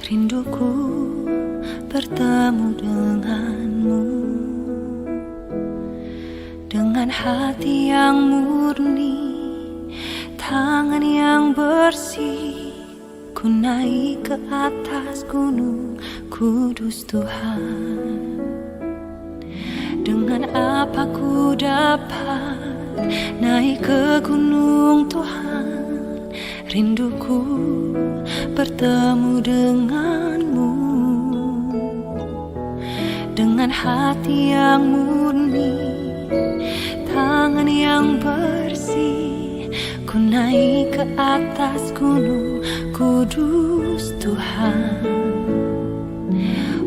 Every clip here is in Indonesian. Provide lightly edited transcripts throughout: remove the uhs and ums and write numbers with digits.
Rinduku bertemu denganmu, dengan hati yang murni, tangan yang bersih. Ku naik ke atas gunung kudus Tuhan. Dengan apa ku dapat naik ke gunung Tuhan? Rinduku bertemu denganmu, dengan hati yang murni, tangan yang bersih. Ku naik ke atas gunung kudus Tuhan.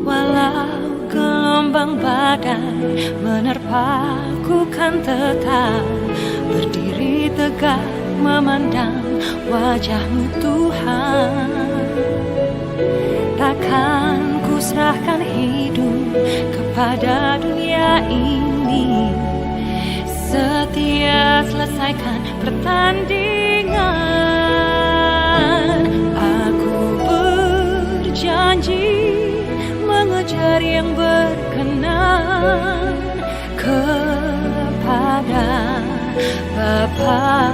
Walau gelombang badai menerpaku, kan tetap berdiri tegak memandang wajah-Mu Tuhan. Takkan ku serahkan hidup kepada dunia ini, setia selesaikan pertandingan. Aku berjanji mengejar yang berkenan kepada Bapa.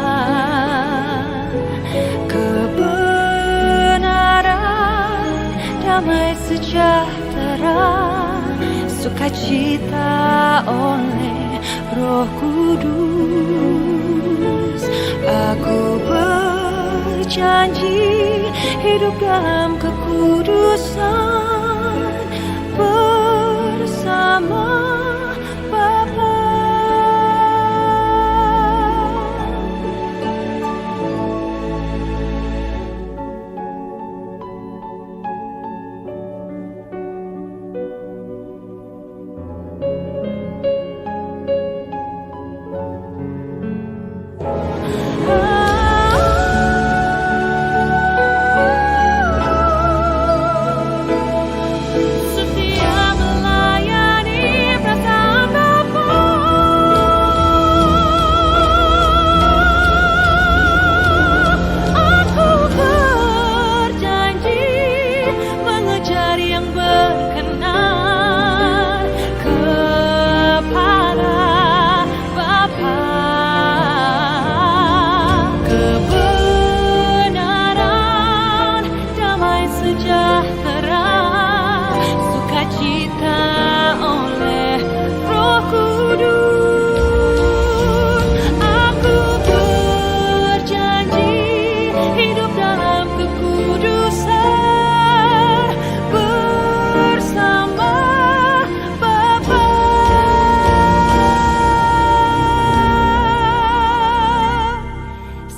Kebenaran, damai sejahtera, sukacita oleh Roh Kudus. Aku berjanji hidup dalam kekudusan bersama Bapa.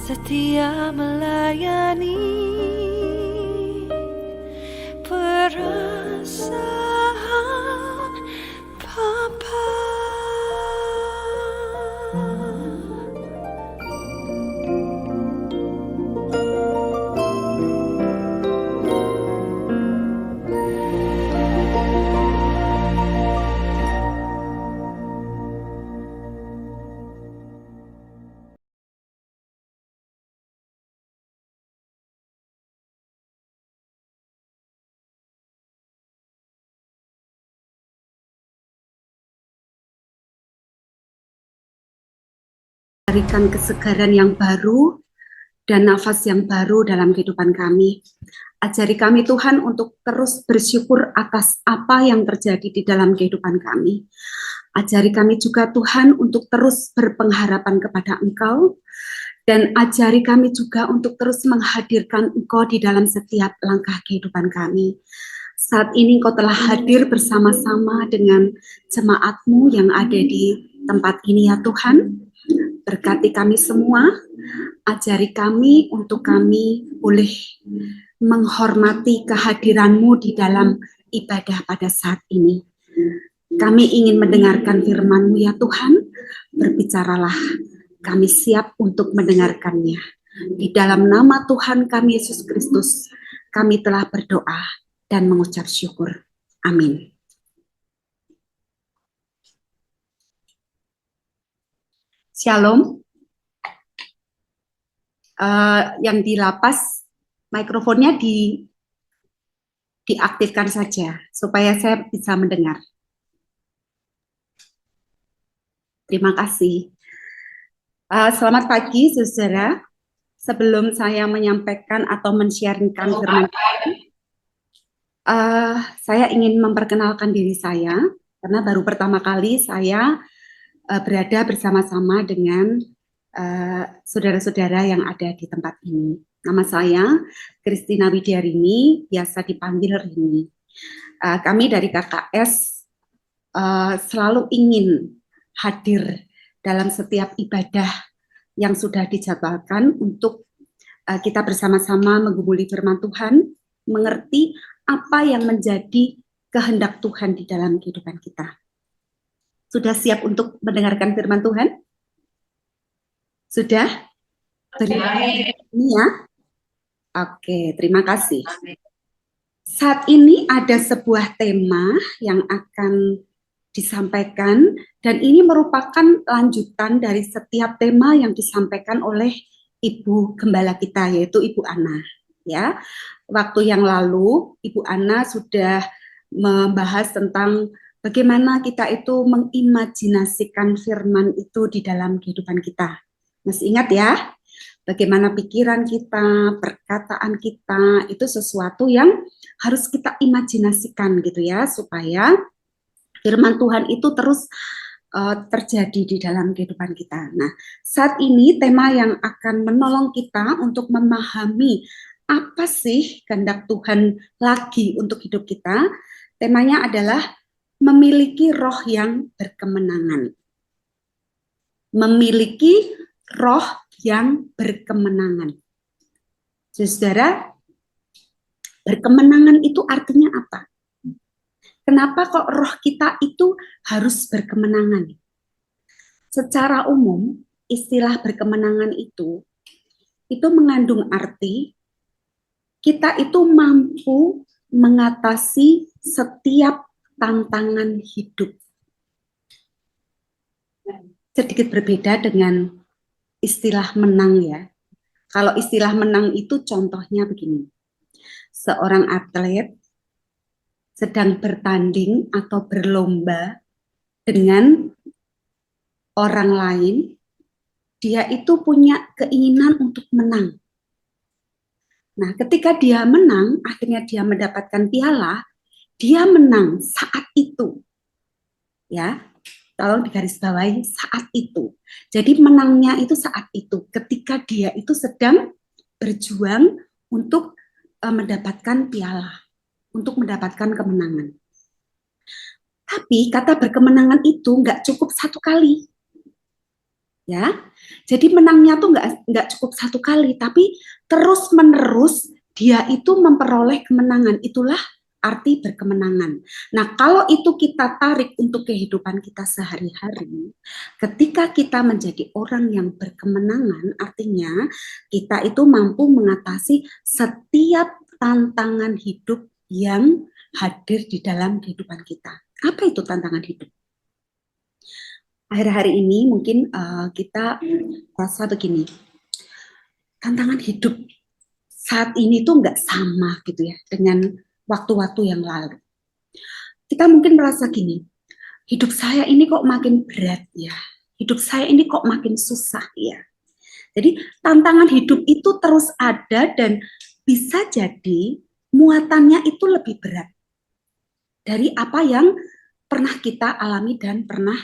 Setia melayani perasaan Bapa. Berikan kesegaran yang baru dan nafas yang baru dalam kehidupan kami. Ajari kami Tuhan untuk terus bersyukur atas apa yang terjadi di dalam kehidupan kami. Ajari kami juga Tuhan untuk terus berpengharapan kepada Engkau, dan ajari kami juga untuk terus menghadirkan Engkau di dalam setiap langkah kehidupan kami. Saat ini Engkau telah hadir bersama-sama dengan jemaat-Mu yang ada di tempat ini ya Tuhan. Berkati kami semua, ajari kami untuk kami boleh menghormati kehadiran-Mu di dalam ibadah pada saat ini. Kami ingin mendengarkan firman-Mu ya Tuhan, berbicaralah, kami siap untuk mendengarkannya. Di dalam nama Tuhan kami Yesus Kristus, kami telah berdoa dan mengucap syukur. Amin. Shalom. Yang di lapas, mikrofonnya diaktifkan saja supaya saya bisa mendengar. Terima kasih. Selamat pagi, saudara. Sebelum saya menyampaikan atau men-sharingkan firman Tuhan, saya ingin memperkenalkan diri saya karena baru pertama kali saya berada bersama-sama dengan saudara-saudara yang ada di tempat ini. Nama saya Christina Widyarini, biasa dipanggil Rini. Kami dari KKS selalu ingin hadir dalam setiap ibadah yang sudah dijadwalkan untuk kita bersama-sama menggumuli firman Tuhan, mengerti apa yang menjadi kehendak Tuhan di dalam kehidupan kita. Sudah siap untuk mendengarkan firman Tuhan? Sudah? Ini ya? Oke, terima kasih. Saat ini ada sebuah tema yang akan disampaikan dan ini merupakan lanjutan dari setiap tema yang disampaikan oleh Ibu Gembala kita, yaitu Ibu Ana. Ya, waktu yang lalu Ibu Ana sudah membahas tentang bagaimana kita itu mengimajinasikan firman itu di dalam kehidupan kita. Masih ingat ya? Bagaimana pikiran kita, perkataan kita itu sesuatu yang harus kita imajinasikan gitu ya, supaya firman Tuhan itu terus terjadi di dalam kehidupan kita. Nah, saat ini tema yang akan menolong kita untuk memahami apa sih kehendak Tuhan lagi untuk hidup kita, temanya adalah memiliki roh yang berkemenangan. Memiliki roh yang berkemenangan. Saudara, berkemenangan itu artinya apa? Kenapa kok roh kita itu harus berkemenangan? Secara umum, istilah berkemenangan itu mengandung arti kita itu mampu mengatasi setiap tantangan hidup. Sedikit berbeda dengan istilah menang ya. Kalau istilah menang itu contohnya begini. Seorang atlet sedang bertanding atau berlomba dengan orang lain, dia itu punya keinginan untuk menang. Nah, ketika dia menang, akhirnya dia mendapatkan piala, dia menang saat itu. Ya, tolong digarisbawahi saat itu. Jadi menangnya itu saat itu, ketika dia itu sedang berjuang untuk mendapatkan piala, untuk mendapatkan kemenangan. Tapi kata berkemenangan itu nggak cukup satu kali, ya. Jadi menangnya tuh nggak cukup satu kali, tapi terus menerus dia itu memperoleh kemenangan. Itulah arti berkemenangan. Nah, kalau itu kita tarik untuk kehidupan kita sehari-hari, ketika kita menjadi orang yang berkemenangan, artinya kita itu mampu mengatasi setiap tantangan hidup yang hadir di dalam kehidupan kita. Apa itu tantangan hidup? Akhir-akhir ini mungkin kita rasa begini, tantangan hidup saat ini tuh nggak sama gitu ya dengan waktu-waktu yang lalu. Kita mungkin merasa gini, hidup saya ini kok makin berat ya, hidup saya ini kok makin susah ya. Jadi tantangan hidup itu terus ada dan bisa jadi muatannya itu lebih berat dari apa yang pernah kita alami dan pernah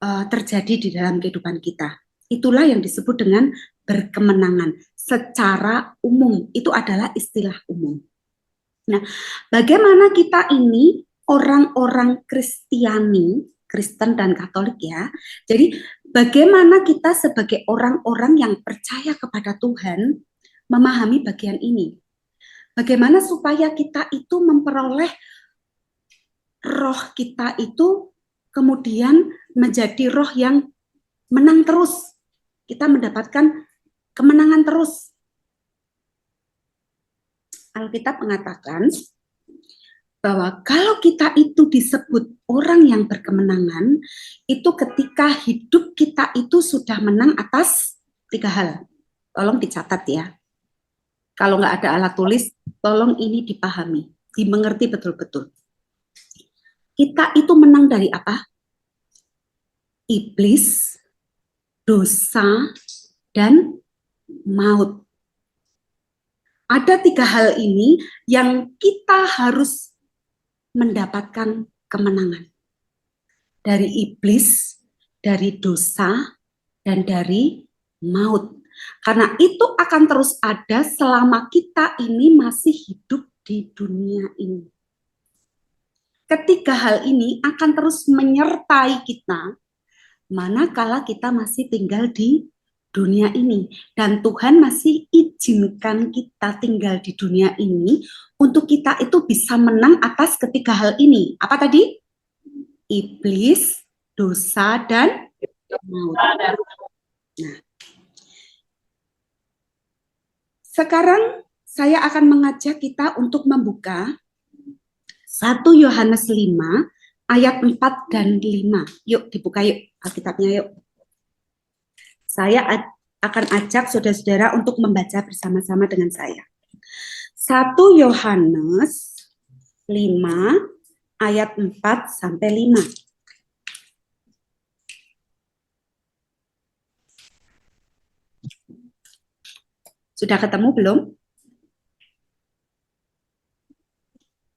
terjadi di dalam kehidupan kita. Itulah yang disebut dengan berkemenangan secara umum. Itu adalah istilah umum. Nah, bagaimana kita ini orang-orang Kristiani, Kristen dan Katolik ya. Jadi bagaimana kita sebagai orang-orang yang percaya kepada Tuhan memahami bagian ini? Bagaimana supaya kita itu memperoleh roh kita itu kemudian menjadi roh yang menang terus. Kita mendapatkan kemenangan terus. Alkitab mengatakan bahwa kalau kita itu disebut orang yang berkemenangan, itu ketika hidup kita itu sudah menang atas 3 hal. Tolong dicatat ya. Kalau nggak ada alat tulis, tolong ini dipahami. dimengerti betul-betul. Kita itu menang dari apa? Iblis, dosa, dan maut. Ada 3 hal ini yang kita harus mendapatkan kemenangan. Dari iblis, dari dosa, dan dari maut. Karena itu akan terus ada selama kita ini masih hidup di dunia ini. Ketiga hal ini akan terus menyertai kita manakala kita masih tinggal di dunia ini. Dan Tuhan masih izinkan kita tinggal di dunia ini untuk kita itu bisa menang atas ketiga hal ini. Apa tadi? Iblis, dosa, dan maut. Nah, sekarang saya akan mengajak kita untuk membuka 1 Yohanes 5 ayat 4 dan 5. Yuk dibuka yuk Alkitabnya yuk. Saya akan ajak saudara-saudara untuk membaca bersama-sama dengan saya. 1 Yohanes 5 ayat 4 sampai 5. Sudah ketemu belum?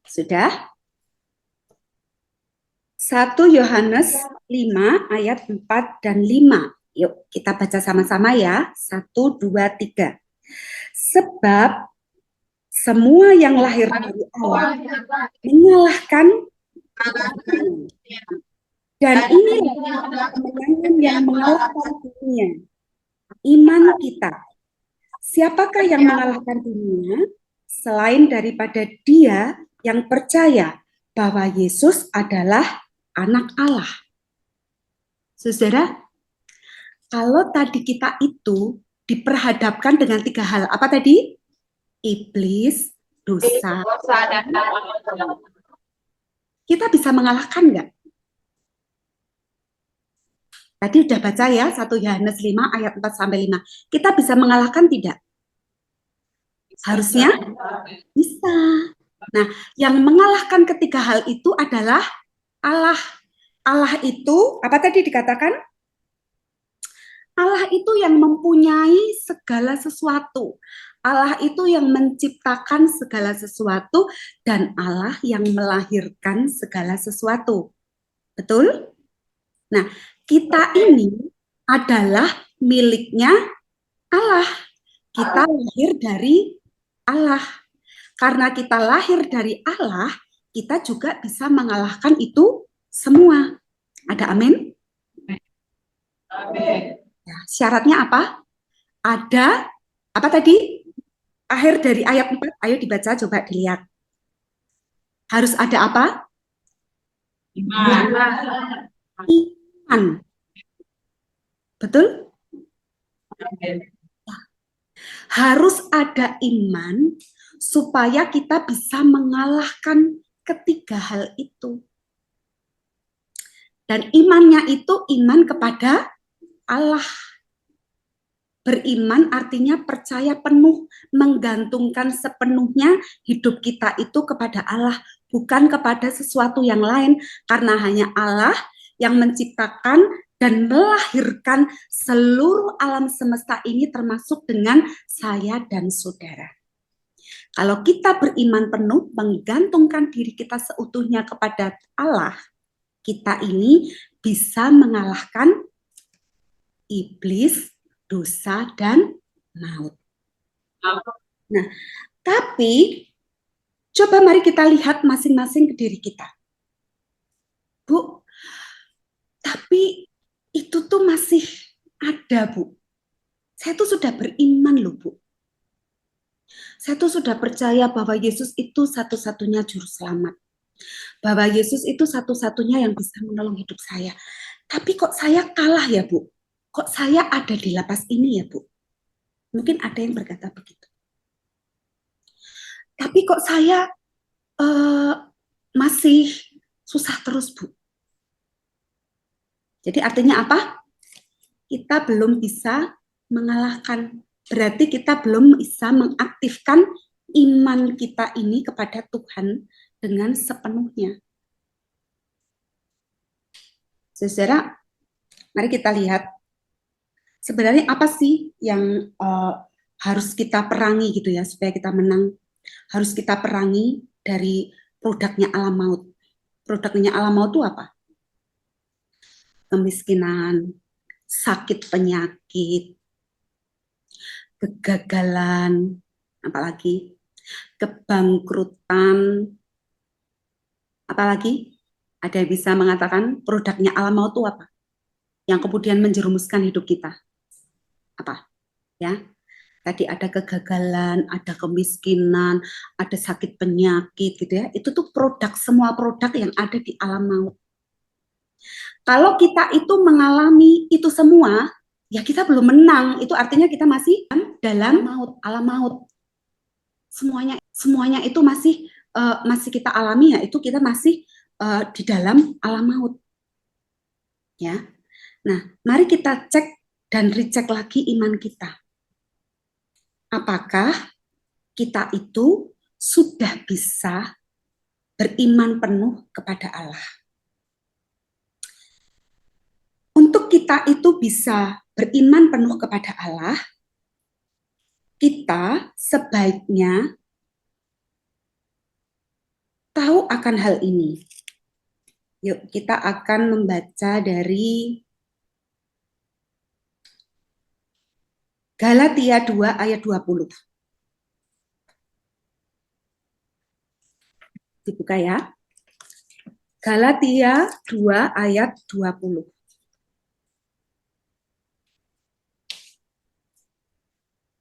Sudah? 1 Yohanes 5 ayat 4 dan 5. Yuk kita baca sama-sama ya. 1, 2, 3. Sebab semua yang lahir dari Allah menyalahkan dan inilah kemenangan yang mengalahkan dunia, iman kita. Siapakah yang mengalahkan dunia selain daripada dia yang percaya bahwa Yesus adalah anak Allah. Saudara, kalau tadi kita itu diperhadapkan dengan 3 hal, apa tadi? Iblis, dosa, dan kita bisa mengalahkan nggak? Tadi udah baca ya, 1 Yohanes 5 ayat 4 sampai 5. Kita bisa mengalahkan tidak? Harusnya bisa. Nah, yang mengalahkan ketiga hal itu adalah Allah. Allah itu, apa tadi dikatakan? Allah itu yang mempunyai segala sesuatu. Allah itu yang menciptakan segala sesuatu dan Allah yang melahirkan segala sesuatu. Betul? Nah, kita ini adalah miliknya Allah. Kita lahir dari Allah. Karena kita lahir dari Allah, kita juga bisa mengalahkan itu semua. Ada amin? Amin. Ya, syaratnya apa? Ada, apa tadi? Akhir dari ayat 4, ayo dibaca, coba dilihat. Harus ada apa? Iman. Iman. Betul? Harus ada iman supaya kita bisa mengalahkan ketiga hal itu. Dan imannya itu iman kepada Allah. Beriman artinya percaya penuh, menggantungkan sepenuhnya hidup kita itu kepada Allah, bukan kepada sesuatu yang lain, karena hanya Allah yang menciptakan dan melahirkan seluruh alam semesta ini termasuk dengan saya dan saudara. Kalau kita beriman penuh, menggantungkan diri kita seutuhnya kepada Allah, kita ini bisa mengalahkan iblis, dosa, dan maut. Nah, tapi coba mari kita lihat masing-masing ke diri kita. Bu, tapi itu tuh masih ada, Bu. Saya tuh sudah beriman loh, Bu. Saya tuh sudah percaya bahwa Yesus itu satu-satunya juru selamat. Bahwa Yesus itu satu-satunya yang bisa menolong hidup saya. Tapi kok saya kalah ya, Bu? Kok saya ada di lapas ini ya, Bu? Mungkin ada yang berkata begitu. Tapi kok saya masih susah terus, Bu? Jadi artinya apa? Kita belum bisa mengalahkan. Berarti kita belum bisa mengaktifkan iman kita ini kepada Tuhan dengan sepenuhnya. Saudara, mari kita lihat sebenarnya apa sih yang harus kita perangi gitu ya supaya kita menang. Harus kita perangi dari produknya alam maut. Produknya alam maut itu apa? Kemiskinan, sakit penyakit, kegagalan, apalagi kebangkrutan, apalagi ada yang bisa mengatakan produknya alam maut itu apa? Yang kemudian menjerumuskan hidup kita. Apa? Ya, tadi ada kegagalan, ada kemiskinan, ada sakit penyakit gitu ya. Itu tuh semua produk yang ada di alam maut. Kalau kita itu mengalami itu semua, ya kita belum menang. Itu artinya kita masih dalam maut, alam maut. Semuanya itu masih kita alami ya, itu kita masih di dalam alam maut. Ya. Nah, mari kita cek dan recheck lagi iman kita. Apakah kita itu sudah bisa beriman penuh kepada Allah? Untuk kita itu bisa beriman penuh kepada Allah, kita sebaiknya tahu akan hal ini. Yuk, kita akan membaca dari Galatia 2 ayat 20. Dibuka ya. Galatia 2 ayat 20.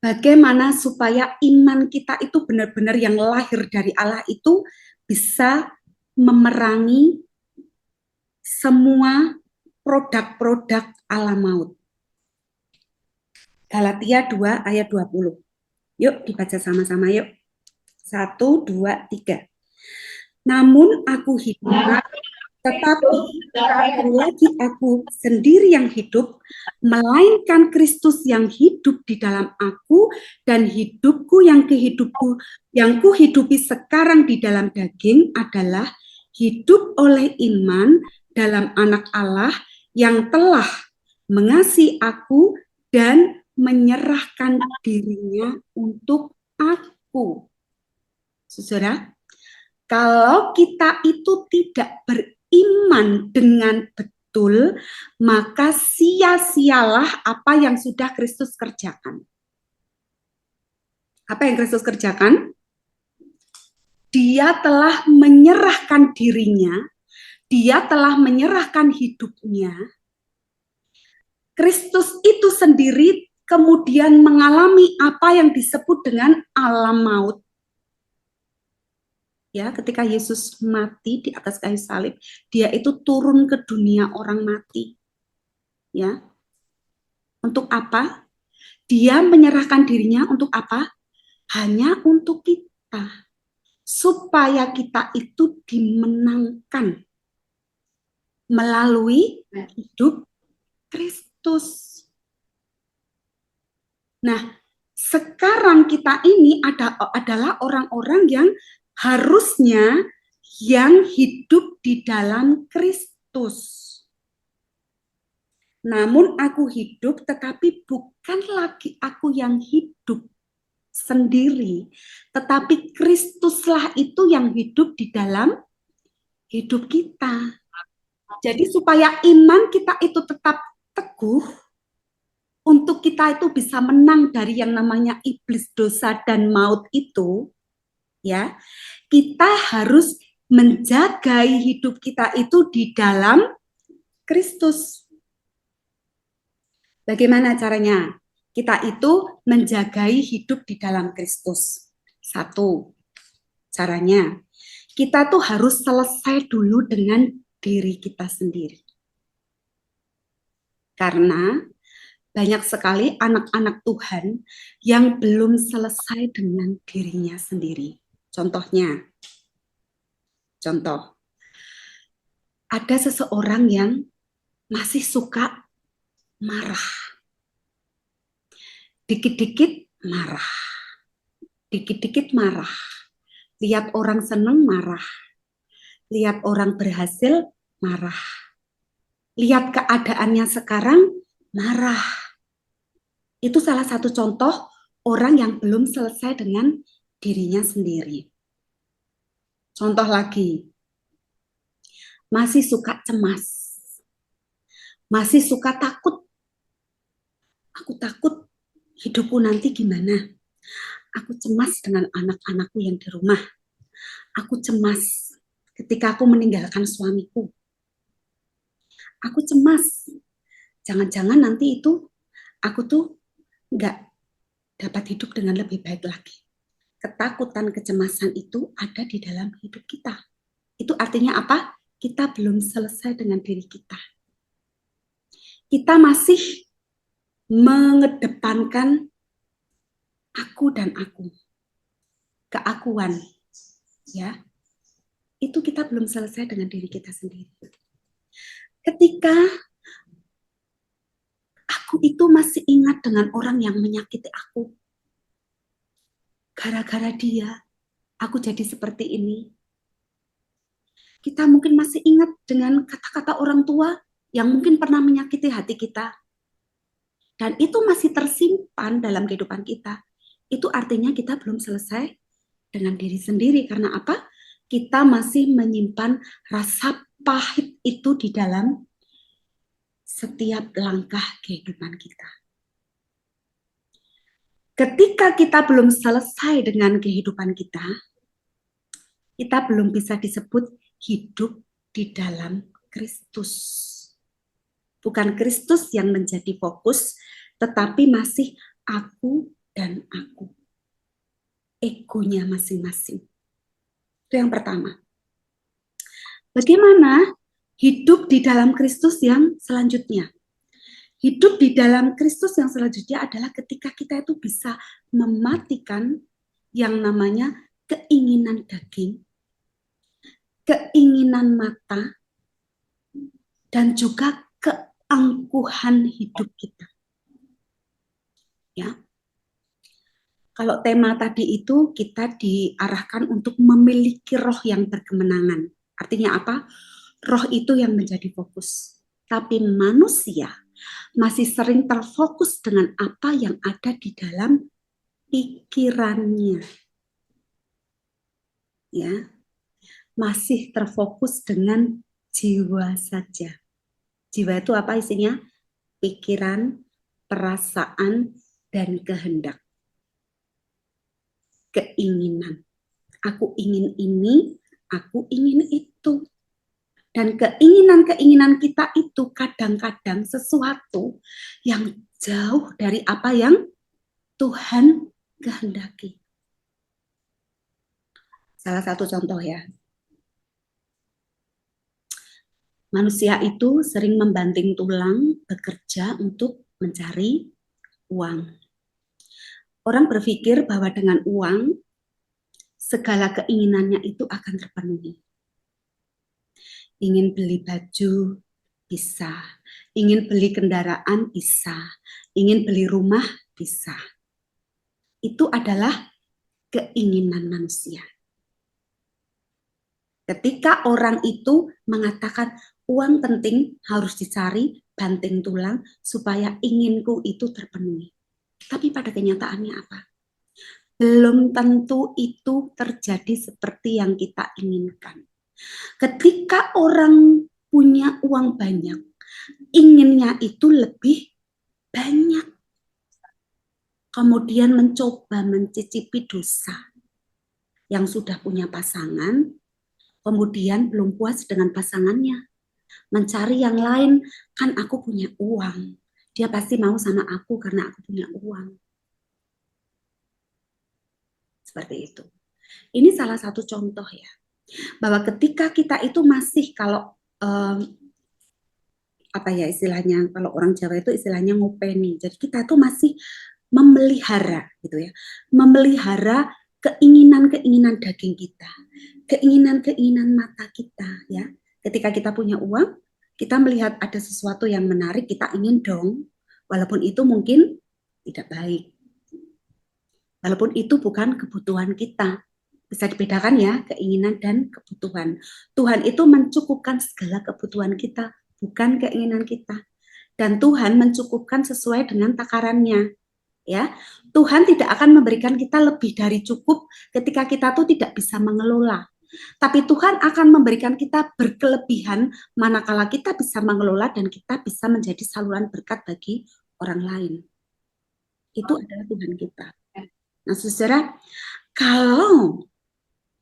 Bagaimana supaya iman kita itu benar-benar yang lahir dari Allah itu bisa memerangi semua produk-produk alam maut. Galatia 2 ayat 20. Yuk dibaca sama-sama yuk. 1, 2, 3. Namun aku hidup, tetapi bukan lagi aku sendiri yang hidup, melainkan Kristus yang hidup di dalam aku, dan hidupku yang kuhidupi sekarang di dalam daging adalah hidup oleh iman dalam Anak Allah yang telah mengasihi aku dan menyerahkan dirinya untuk aku. Saudara, kalau kita itu tidak beriman dengan betul, maka sia-sialah apa yang sudah Kristus kerjakan. Apa yang Kristus kerjakan? Dia telah menyerahkan dirinya, dia telah menyerahkan hidupnya. Kristus itu sendiri kemudian mengalami apa yang disebut dengan alam maut. Ya, ketika Yesus mati di atas kayu salib, dia itu turun ke dunia orang mati. Ya. Untuk apa? Dia menyerahkan dirinya untuk apa? Hanya untuk kita. Supaya kita itu dimenangkan melalui hidup Kristus. Nah, sekarang kita ini adalah orang-orang yang harusnya yang hidup di dalam Kristus. Namun aku hidup, tetapi bukan lagi aku yang hidup sendiri, tetapi Kristuslah itu yang hidup di dalam hidup kita. Jadi supaya iman kita itu tetap teguh, untuk kita itu bisa menang dari yang namanya iblis, dosa, dan maut itu, ya, kita harus menjaga hidup kita itu di dalam Kristus. Bagaimana caranya? Kita itu menjagai hidup di dalam Kristus. Satu, caranya kita tuh harus selesai dulu dengan diri kita sendiri. Karena banyak sekali anak-anak Tuhan yang belum selesai dengan dirinya sendiri. Contoh, ada seseorang yang masih suka marah. Dikit-dikit marah. dikit-dikit marah, lihat orang seneng marah, lihat orang berhasil marah, lihat keadaannya sekarang marah. Itu salah satu contoh orang yang belum selesai dengan dirinya sendiri. Contoh lagi, masih suka cemas, masih suka takut. Aku takut hidupku nanti gimana. Aku cemas dengan anak-anakku yang di rumah. Aku cemas ketika aku meninggalkan suamiku. Aku cemas, jangan-jangan nanti itu aku tuh nggak dapat hidup dengan lebih baik lagi. Ketakutan, kecemasan itu ada di dalam hidup kita. Itu artinya apa? Kita belum selesai dengan diri kita. Kita masih mengedepankan aku dan aku. Keakuan, ya. Itu kita belum selesai dengan diri kita sendiri. Ketika aku itu masih ingat dengan orang yang menyakiti aku, gara-gara dia, aku jadi seperti ini. Kita mungkin masih ingat dengan kata-kata orang tua yang mungkin pernah menyakiti hati kita. Dan itu masih tersimpan dalam kehidupan kita. Itu artinya kita belum selesai dengan diri sendiri. Karena apa? Kita masih menyimpan rasa pahit itu di dalam setiap langkah kehidupan kita. Ketika kita belum selesai dengan kehidupan kita belum bisa disebut hidup di dalam Kristus. Bukan Kristus yang menjadi fokus, tetapi masih aku dan aku. Egonya masing-masing. Itu yang pertama. Bagaimana hidup di dalam Kristus yang selanjutnya? Hidup di dalam Kristus yang selanjutnya adalah ketika kita itu bisa mematikan yang namanya keinginan daging, keinginan mata, dan juga keangkuhan hidup kita. Ya. Kalau tema tadi itu kita diarahkan untuk memiliki roh yang berkemenangan. Artinya apa? Roh itu yang menjadi fokus. Tapi manusia masih sering terfokus dengan apa yang ada di dalam pikirannya. Ya. Masih terfokus dengan jiwa saja. Jiwa itu apa isinya? Pikiran, perasaan, dan kehendak. Keinginan. Aku ingin ini, aku ingin itu. Dan keinginan-keinginan kita itu kadang-kadang sesuatu yang jauh dari apa yang Tuhan kehendaki. Salah satu contoh ya. Manusia itu sering membanting tulang bekerja untuk mencari uang. Orang berpikir bahwa dengan uang segala keinginannya itu akan terpenuhi. Ingin beli baju bisa, ingin beli kendaraan bisa, ingin beli rumah bisa. Itu adalah keinginan manusia. Ketika orang itu mengatakan uang penting harus dicari, banting tulang supaya inginku itu terpenuhi. Tapi pada kenyataannya apa? Belum tentu itu terjadi seperti yang kita inginkan. Ketika orang punya uang banyak, inginnya itu lebih banyak. Kemudian mencoba mencicipi dosa. Yang sudah punya pasangan, kemudian belum puas dengan pasangannya. Mencari yang lain, kan aku punya uang. Dia pasti mau sama aku karena aku punya uang. Seperti itu. Ini salah satu contoh ya. Bahwa ketika kita itu masih kalau apa ya istilahnya, kalau orang Jawa itu istilahnya ngopeni. Jadi kita tuh masih memelihara gitu ya. Memelihara keinginan-keinginan daging kita, keinginan-keinginan mata kita ya. Ketika kita punya uang, kita melihat ada sesuatu yang menarik, kita ingin dong, walaupun itu mungkin tidak baik. Walaupun itu bukan kebutuhan kita. Bisa dibedakan ya, keinginan dan kebutuhan. Tuhan itu mencukupkan segala kebutuhan kita, bukan keinginan kita. Dan Tuhan mencukupkan sesuai dengan takarannya. Ya, Tuhan tidak akan memberikan kita lebih dari cukup ketika kita tuh tidak bisa mengelola. Tapi Tuhan akan memberikan kita berkelebihan manakala kita bisa mengelola dan kita bisa menjadi saluran berkat bagi orang lain. Itu adalah Tuhan kita. Nah, saudara, kalau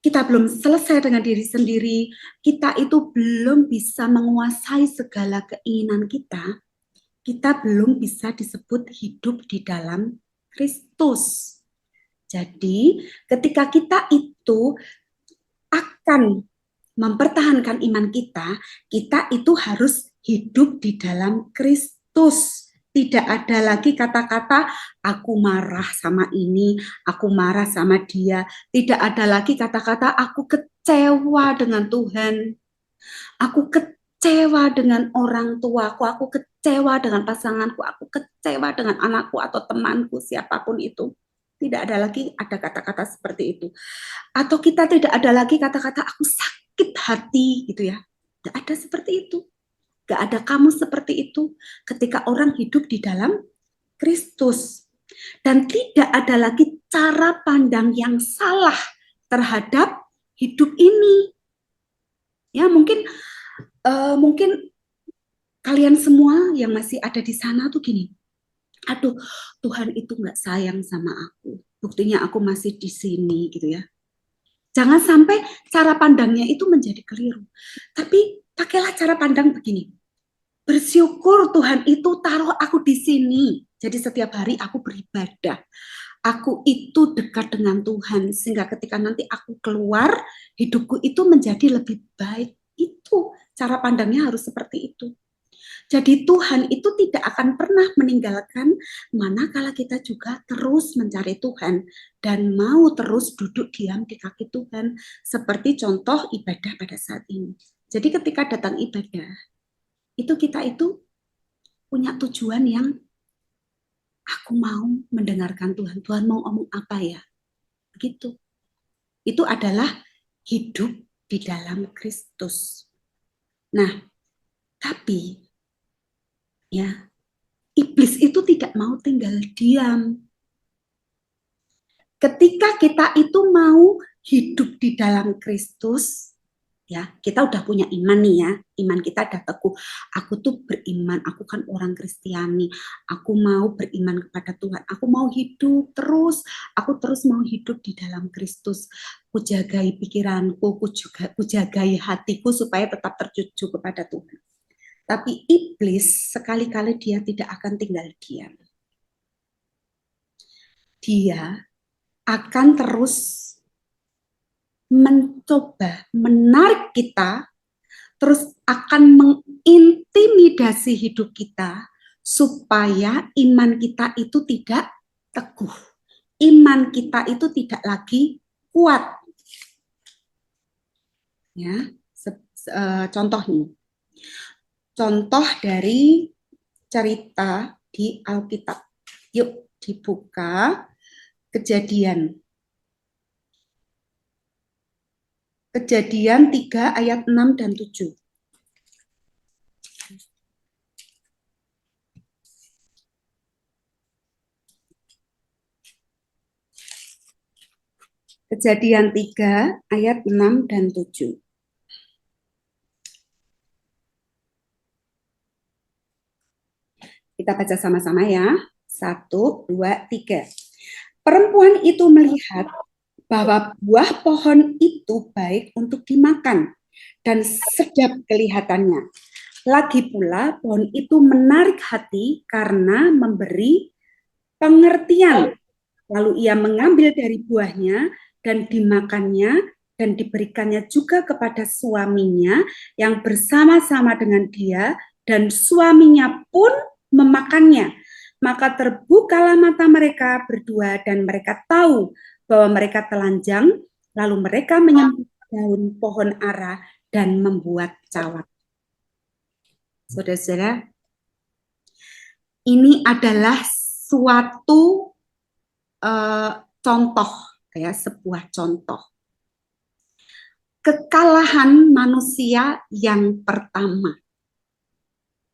kita belum selesai dengan diri sendiri, kita itu belum bisa menguasai segala keinginan kita belum bisa disebut hidup di dalam Kristus. Jadi, ketika kita itu akan mempertahankan iman kita itu harus hidup di dalam Kristus. Tidak ada lagi kata-kata aku marah sama ini, aku marah sama dia. Tidak ada lagi kata-kata aku kecewa dengan Tuhan. Aku kecewa dengan orang tuaku, aku kecewa dengan pasanganku, aku kecewa dengan anakku atau temanku, siapapun itu. Tidak ada lagi ada kata-kata seperti itu. Atau kita tidak ada lagi kata-kata aku sakit hati gitu ya. Tidak ada seperti itu. Tidak ada kamu seperti itu ketika orang hidup di dalam Kristus. Dan tidak ada lagi cara pandang yang salah terhadap hidup ini. Ya, mungkin kalian semua yang masih ada di sana tuh gini, aduh Tuhan itu nggak sayang sama aku, buktinya aku masih di sini gitu ya. Jangan sampai cara pandangnya itu menjadi keliru, tapi pakailah cara pandang begini, bersyukur Tuhan itu taruh aku di sini, jadi setiap hari aku beribadah, aku itu dekat dengan Tuhan, sehingga ketika nanti aku keluar, hidupku itu menjadi lebih baik. Itu cara pandangnya harus seperti itu. Jadi Tuhan itu tidak akan pernah meninggalkan manakala kita juga terus mencari Tuhan dan mau terus duduk diam di kaki Tuhan. Seperti contoh ibadah pada saat ini. Jadi ketika datang ibadah, itu kita itu punya tujuan yang aku mau mendengarkan Tuhan. Tuhan mau ngomong apa ya? Begitu. Itu adalah hidup di dalam Kristus. Nah, tapi ya, iblis itu tidak mau tinggal diam. Ketika kita itu mau hidup di dalam Kristus, ya, kita udah punya iman nih ya, iman kita udah teguh. Aku tuh beriman, aku kan orang Kristiani, aku mau beriman kepada Tuhan, aku mau hidup terus, aku terus mau hidup di dalam Kristus. Kujagai pikiranku, kujagai hatiku supaya tetap tertuju kepada Tuhan. Tapi iblis sekali-kali dia tidak akan tinggal diam. Dia akan terus mencoba menarik kita, terus akan mengintimidasi hidup kita supaya iman kita itu tidak teguh. Iman kita itu tidak lagi kuat. Ya, contoh nih. Contoh dari cerita di Alkitab. Yuk dibuka Kejadian. Kejadian 3 ayat 6 dan 7. Kejadian 3 ayat 6 dan 7. Kita baca sama-sama ya. 1, 2, 3. Perempuan itu melihat bahwa buah pohon itu baik untuk dimakan dan sedap kelihatannya. Lagi pula pohon itu menarik hati karena memberi pengertian. Lalu ia mengambil dari buahnya dan dimakannya dan diberikannya juga kepada suaminya yang bersama-sama dengan dia, dan suaminya pun memakannya. Maka terbukalah mata mereka berdua dan mereka tahu bahwa mereka telanjang, lalu mereka menyembelih daun pohon ara dan membuat cawat. Saudara-saudara, ini adalah suatu contoh, ya, sebuah contoh. Kekalahan manusia yang pertama.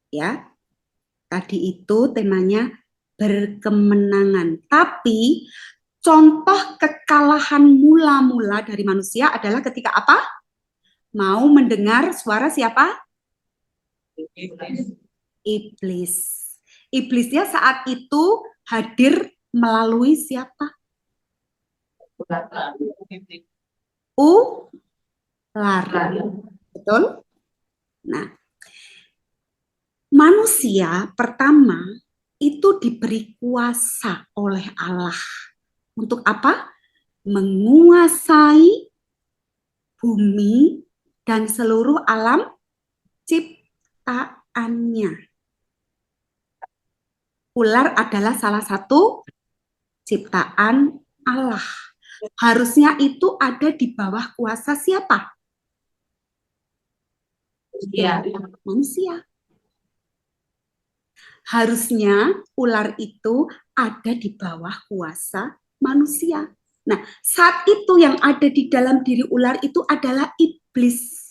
Ya, tadi itu temanya berkemenangan. Tapi contoh kekalahan mula-mula dari manusia adalah ketika apa? Mau mendengar suara siapa? Iblis. Iblisnya saat itu hadir melalui siapa? Ular. Betul? Nah, manusia pertama itu diberi kuasa oleh Allah. Untuk apa? Menguasai bumi dan seluruh alam ciptaannya. Ular adalah salah satu ciptaan Allah. Harusnya itu ada di bawah kuasa siapa? Ya, manusia. Harusnya ular itu ada di bawah kuasa manusia. Nah, saat itu yang ada di dalam diri ular itu adalah iblis.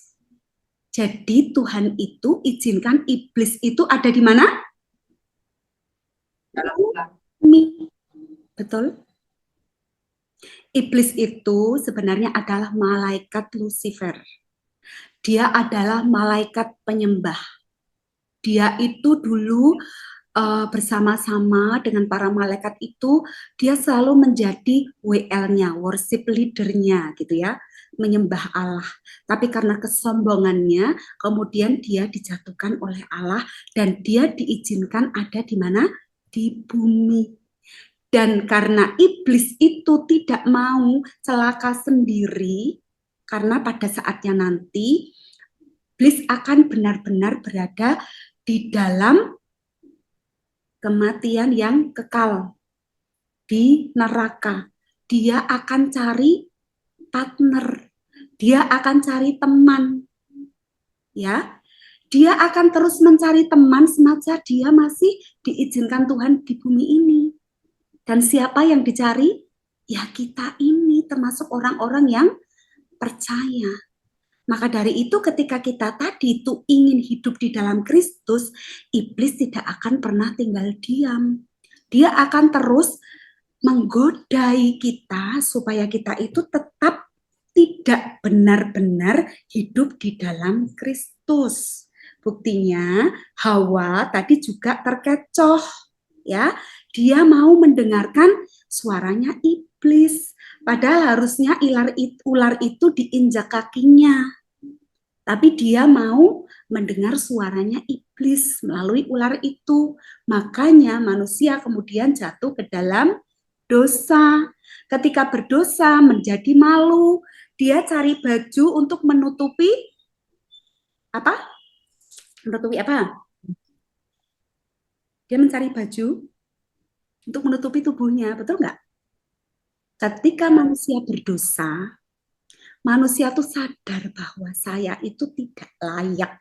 Jadi Tuhan itu izinkan iblis itu ada di mana? Bumi. Betul? Iblis itu sebenarnya adalah malaikat Lucifer. Dia adalah malaikat penyembah. Dia itu dulu bersama-sama dengan para malaikat itu, dia selalu menjadi WL-nya, worship leader-nya gitu ya, menyembah Allah. Tapi karena kesombongannya, kemudian dia dijatuhkan oleh Allah dan dia diizinkan ada di mana? Di bumi. Dan karena iblis itu tidak mau celaka sendiri, karena pada saatnya nanti, iblis akan benar-benar berada di dalam kematian yang kekal di neraka. Dia akan cari partner, dia akan cari teman, ya. Dia akan terus mencari teman semasa dia masih diizinkan Tuhan di bumi ini. Dan siapa yang dicari? Ya kita ini, termasuk orang-orang yang percaya. Maka dari itu ketika kita tadi itu ingin hidup di dalam Kristus, iblis tidak akan pernah tinggal diam. Dia akan terus menggodai kita supaya kita itu tetap tidak benar-benar hidup di dalam Kristus. Buktinya Hawa tadi juga terkecoh, ya. Dia mau mendengarkan suaranya iblis. Padahal harusnya ular itu diinjak kakinya. Tapi dia mau mendengar suaranya iblis melalui ular itu. Makanya manusia kemudian jatuh ke dalam dosa. Ketika berdosa menjadi malu, dia cari baju untuk menutupi apa? Menutupi apa? Dia mencari baju untuk menutupi tubuhnya, betul nggak? Ketika manusia berdosa, manusia tuh sadar bahwa saya itu tidak layak,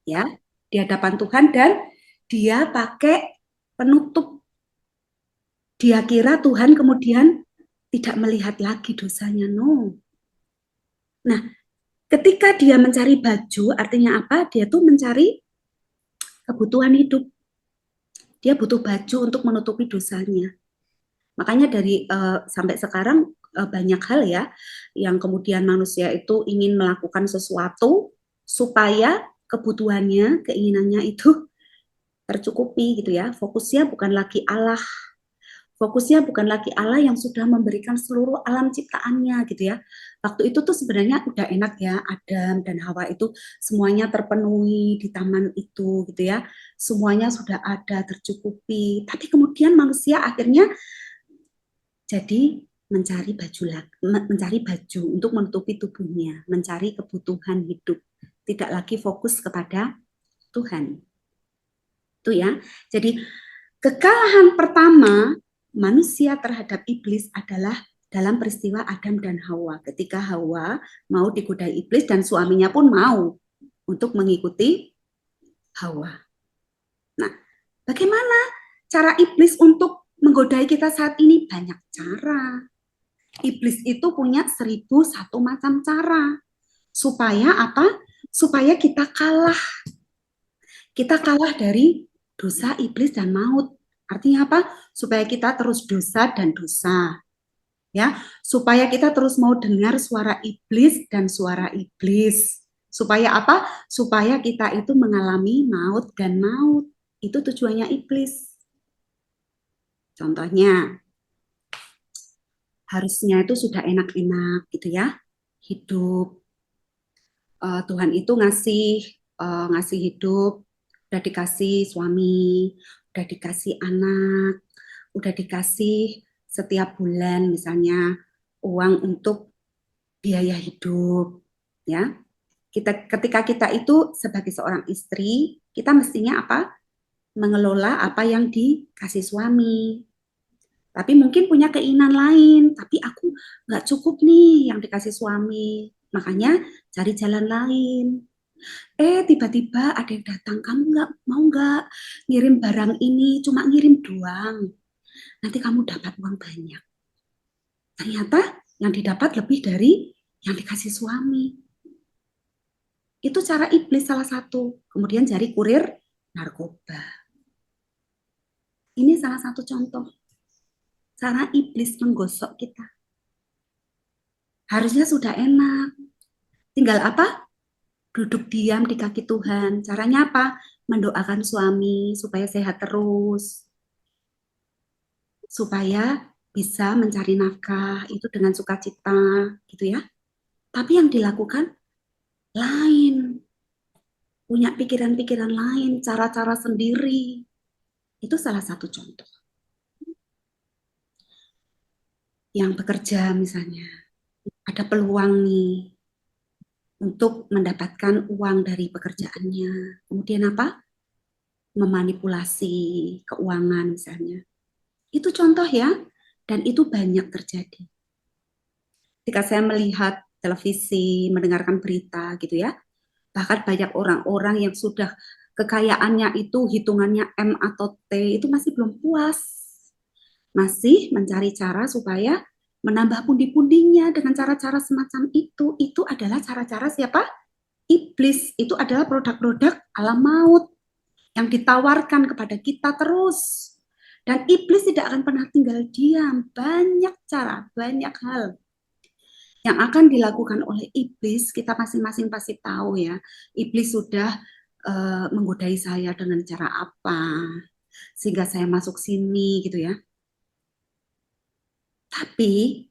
ya, di hadapan Tuhan, dan dia pakai penutup. Dia kira Tuhan kemudian tidak melihat lagi dosanya, no. Nah, ketika dia mencari baju, artinya apa? Dia tuh mencari kebutuhan hidup. Dia butuh baju untuk menutupi dosanya. Makanya dari sampai sekarang banyak hal ya yang kemudian manusia itu ingin melakukan sesuatu supaya kebutuhannya, keinginannya itu tercukupi gitu ya. Fokusnya bukan lagi Allah. Fokusnya bukan lagi Allah yang sudah memberikan seluruh alam ciptaannya gitu ya. Waktu itu tuh sebenarnya udah enak ya, Adam dan Hawa itu semuanya terpenuhi di taman itu gitu ya. Semuanya sudah ada, tercukupi. Tapi kemudian manusia akhirnya jadi mencari baju untuk menutupi tubuhnya, mencari kebutuhan hidup, tidak lagi fokus kepada Tuhan. Itu ya. Jadi kekalahan pertama manusia terhadap iblis adalah dalam peristiwa Adam dan Hawa. Ketika Hawa mau digodai iblis dan suaminya pun mau untuk mengikuti Hawa. Nah, bagaimana cara iblis untuk menggodai kita saat ini? Banyak cara. Iblis itu punya 1001 macam cara. Supaya apa? Supaya kita kalah. Kita kalah dari dosa, iblis, dan maut. Artinya apa? Supaya kita terus dosa dan dosa. Ya, supaya kita terus mau dengar suara iblis dan suara iblis. Supaya apa? Supaya kita itu mengalami maut dan maut. Itu tujuannya iblis. Contohnya, harusnya itu sudah enak-enak gitu ya. Hidup. Tuhan itu ngasih hidup, udah dikasih suami, udah dikasih anak, udah dikasih setiap bulan misalnya uang untuk biaya hidup, ya. Ketika kita itu sebagai seorang istri, kita mestinya apa? Mengelola apa yang dikasih suami. Tapi mungkin punya keinginan lain, tapi aku nggak cukup nih yang dikasih suami. Makanya cari jalan lain. Tiba-tiba ada yang datang, kamu nggak ngirim barang ini, cuma ngirim doang. Nanti kamu dapat uang banyak. Ternyata yang didapat lebih dari yang dikasih suami. Itu cara iblis salah satu. Kemudian cari kurir narkoba. Ini salah satu contoh. Cara iblis menggosok kita. Harusnya sudah enak. Tinggal apa? Duduk diam di kaki Tuhan. Caranya apa? Mendoakan suami supaya sehat terus. Supaya bisa mencari nafkah itu dengan sukacita, gitu ya. Tapi yang dilakukan lain. Punya pikiran-pikiran lain, cara-cara sendiri. Itu salah satu contoh. Yang bekerja misalnya, ada peluang nih untuk mendapatkan uang dari pekerjaannya. Kemudian apa? Memanipulasi keuangan misalnya. Itu contoh ya, dan itu banyak terjadi. Ketika saya melihat televisi, mendengarkan berita gitu ya, bahkan banyak orang-orang yang sudah kekayaannya itu hitungannya M atau T itu masih belum puas. Masih mencari cara supaya menambah pundi-pundinya dengan cara-cara semacam itu. Itu adalah cara-cara siapa? Iblis. Itu adalah produk-produk alam maut yang ditawarkan kepada kita terus. Dan iblis tidak akan pernah tinggal diam. Banyak cara, banyak hal yang akan dilakukan oleh iblis. Kita masing-masing pasti tahu ya. Iblis sudah menggodai saya dengan cara apa sehingga saya masuk sini gitu ya. Tapi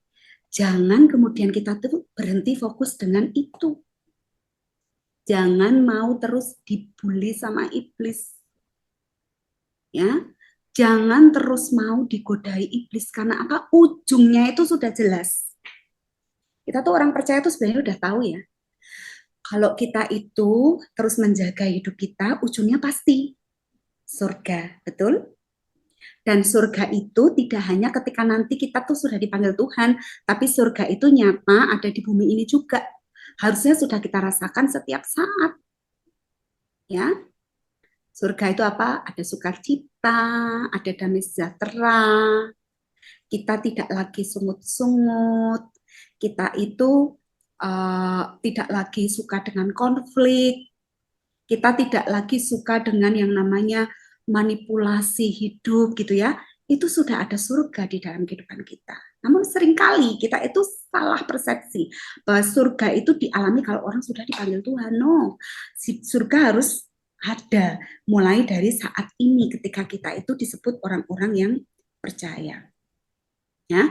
jangan kemudian kita tuh berhenti fokus dengan itu. Jangan mau terus dibully sama iblis. Ya. Jangan terus mau digodai iblis karena apa? Ujungnya itu sudah jelas. Kita tuh orang percaya tuh sebenarnya udah tahu ya. Kalau kita itu terus menjaga hidup kita, ujungnya pasti surga, betul? Dan surga itu tidak hanya ketika nanti kita tuh sudah dipanggil Tuhan, tapi surga itu nyata ada di bumi ini juga. Harusnya sudah kita rasakan setiap saat. Ya, surga itu apa? Ada sukacita, ada damai sejahtera. Kita tidak lagi sungut-sungut. Kita itu tidak lagi suka dengan konflik. Kita tidak lagi suka dengan yang namanya manipulasi hidup gitu ya. Itu sudah ada surga di dalam kehidupan kita. Namun seringkali kita itu salah persepsi bahwa surga itu dialami kalau orang sudah dipanggil Tuhan. No, surga harus ada mulai dari saat ini ketika kita itu disebut orang-orang yang percaya. Ya,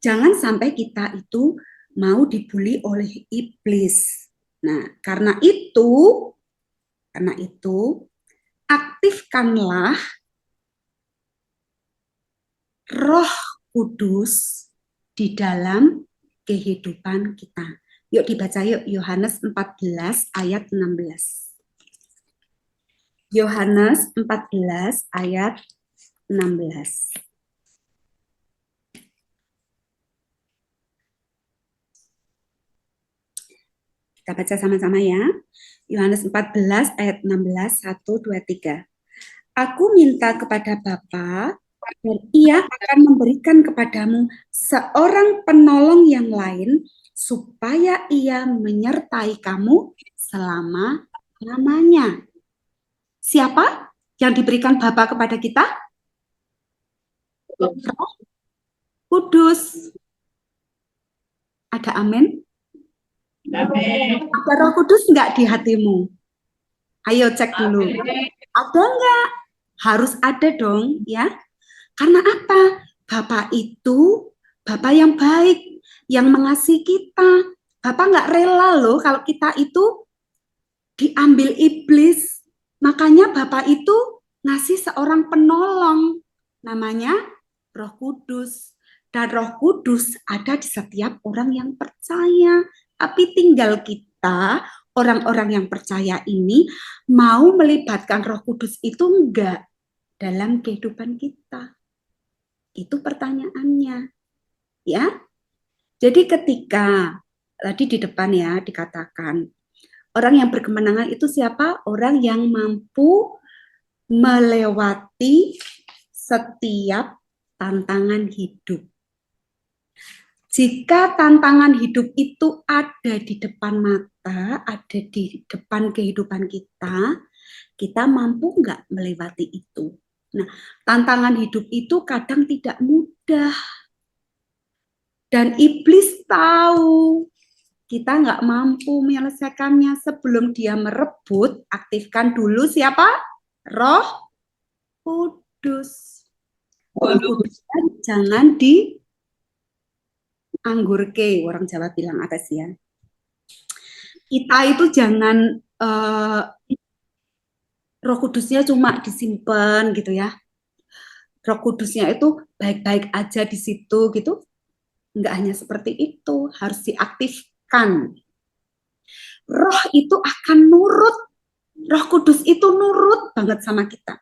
jangan sampai kita itu mau dibully oleh iblis. Nah, karena itu aktifkanlah Roh Kudus di dalam kehidupan kita. Yuk dibaca yuk Yohanes 14 ayat 16. Yohanes 14 ayat 16. Kita baca sama-sama ya. Yohanes 14 ayat 16, 1, 2, 3. Aku minta kepada Bapa Dan ia akan memberikan kepadamu seorang penolong yang lain supaya ia menyertai kamu selama-lamanya. Siapa yang diberikan Bapa kepada kita? Roh Kudus. Ada amin? Ada Roh Kudus enggak di hatimu? Ayo cek dulu. Ada enggak? Harus ada dong, ya. Karena apa? Bapak itu Bapak yang baik, yang mengasihi kita. Bapak nggak rela loh kalau kita itu diambil iblis. Makanya Bapak itu ngasih seorang penolong. Namanya Roh Kudus. Dan Roh Kudus ada di setiap orang yang percaya. Tapi tinggal kita, orang-orang yang percaya ini, mau melibatkan Roh Kudus itu enggak dalam kehidupan kita. Itu pertanyaannya. Ya. Jadi ketika tadi di depan ya dikatakan orang yang berkemenangan itu siapa? Orang yang mampu melewati setiap tantangan hidup. Jika tantangan hidup itu ada di depan mata, ada di depan kehidupan kita, kita mampu nggak melewati itu? Nah, tantangan hidup itu kadang tidak mudah. Dan iblis tahu kita nggak mampu menyelesaikannya sebelum dia merebut, aktifkan dulu siapa? Roh Kudus. Roh Kudus jangan dianggurke, orang Jawa bilang apa sih ya? Kita itu jangan Roh Kudusnya cuma disimpan gitu ya. Roh Kudusnya itu baik-baik aja di situ gitu. Enggak hanya seperti itu, harus diaktifkan. Roh itu akan nurut. Roh Kudus itu nurut banget sama kita.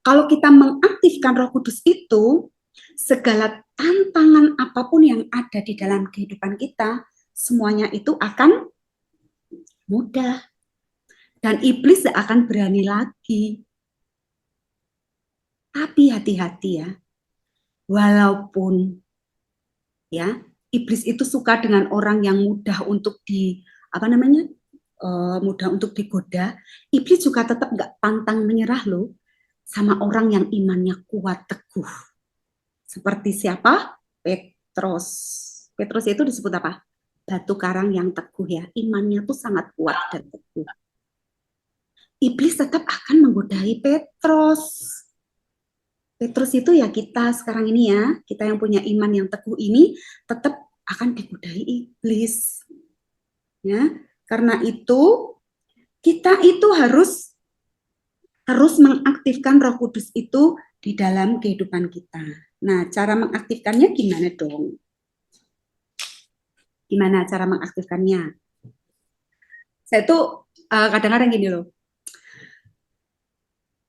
Kalau kita mengaktifkan Roh Kudus itu, segala tantangan apapun yang ada di dalam kehidupan kita, semuanya itu akan mudah. Dan iblis tidak akan berani lagi. Tapi hati-hati ya. Walaupun ya, iblis itu suka dengan orang yang mudah untuk mudah untuk digoda. Iblis juga tetap nggak pantang menyerah loh sama orang yang imannya kuat teguh. Seperti siapa? Petrus. Petrus itu disebut apa? Batu karang yang teguh ya. Imannya tuh sangat kuat dan teguh. Iblis tetap akan menggodai Petrus. Petrus itu ya kita sekarang ini ya, kita yang punya iman yang teguh ini tetap akan digodai iblis. Ya, karena itu kita itu harus terus mengaktifkan Roh Kudus itu di dalam kehidupan kita. Nah, cara mengaktifkannya gimana dong? Gimana cara mengaktifkannya? Saya tuh kadang-kadang gini loh.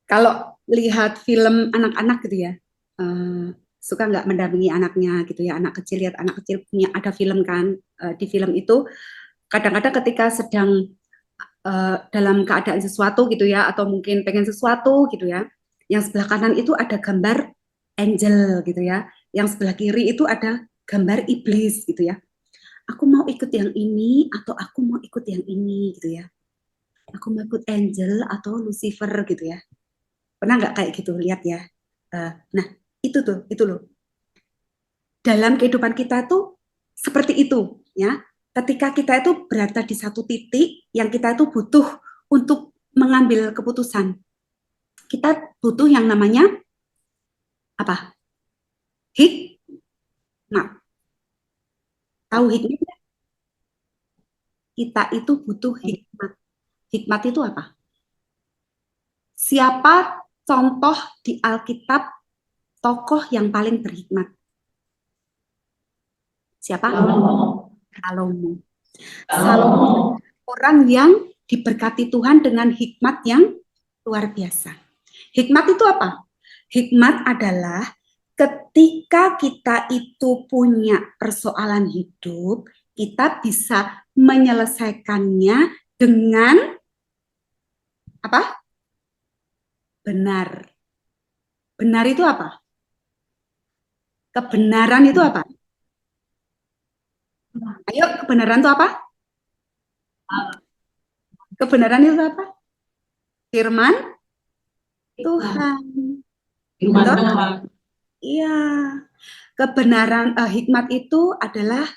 Kalau lihat film anak-anak gitu ya, suka nggak mendampingi anaknya gitu ya, anak kecil, lihat anak kecil punya ada film kan, di film itu kadang-kadang ketika sedang dalam keadaan sesuatu gitu ya, atau mungkin pengen sesuatu gitu ya, yang sebelah kanan itu ada gambar angel gitu ya, yang sebelah kiri itu ada gambar iblis gitu ya. Aku mau ikut yang ini atau aku mau ikut yang ini gitu ya. Aku mau ikut angel atau Lucifer gitu ya. Pernah nggak kayak gitu lihat ya? Nah, itu loh. Dalam kehidupan kita tuh seperti itu, ya. Ketika kita itu berada di satu titik yang kita itu butuh untuk mengambil keputusan. Kita butuh yang namanya apa? Hikmat. Tahu hikmat? Kita itu butuh hikmat. Hikmat itu apa? Siapa contoh di Alkitab tokoh yang paling berhikmat? Siapa? Salomo. Salomo orang yang diberkati Tuhan dengan hikmat yang luar biasa. Hikmat itu apa? Hikmat adalah ketika kita itu punya persoalan hidup, kita bisa menyelesaikannya dengan apa? Benar. Benar itu apa? Kebenaran itu apa? Ayo, kebenaran itu apa? Kebenaran itu apa? Firman Tuhan. Betul? Iya. Kebenaran, hikmat itu adalah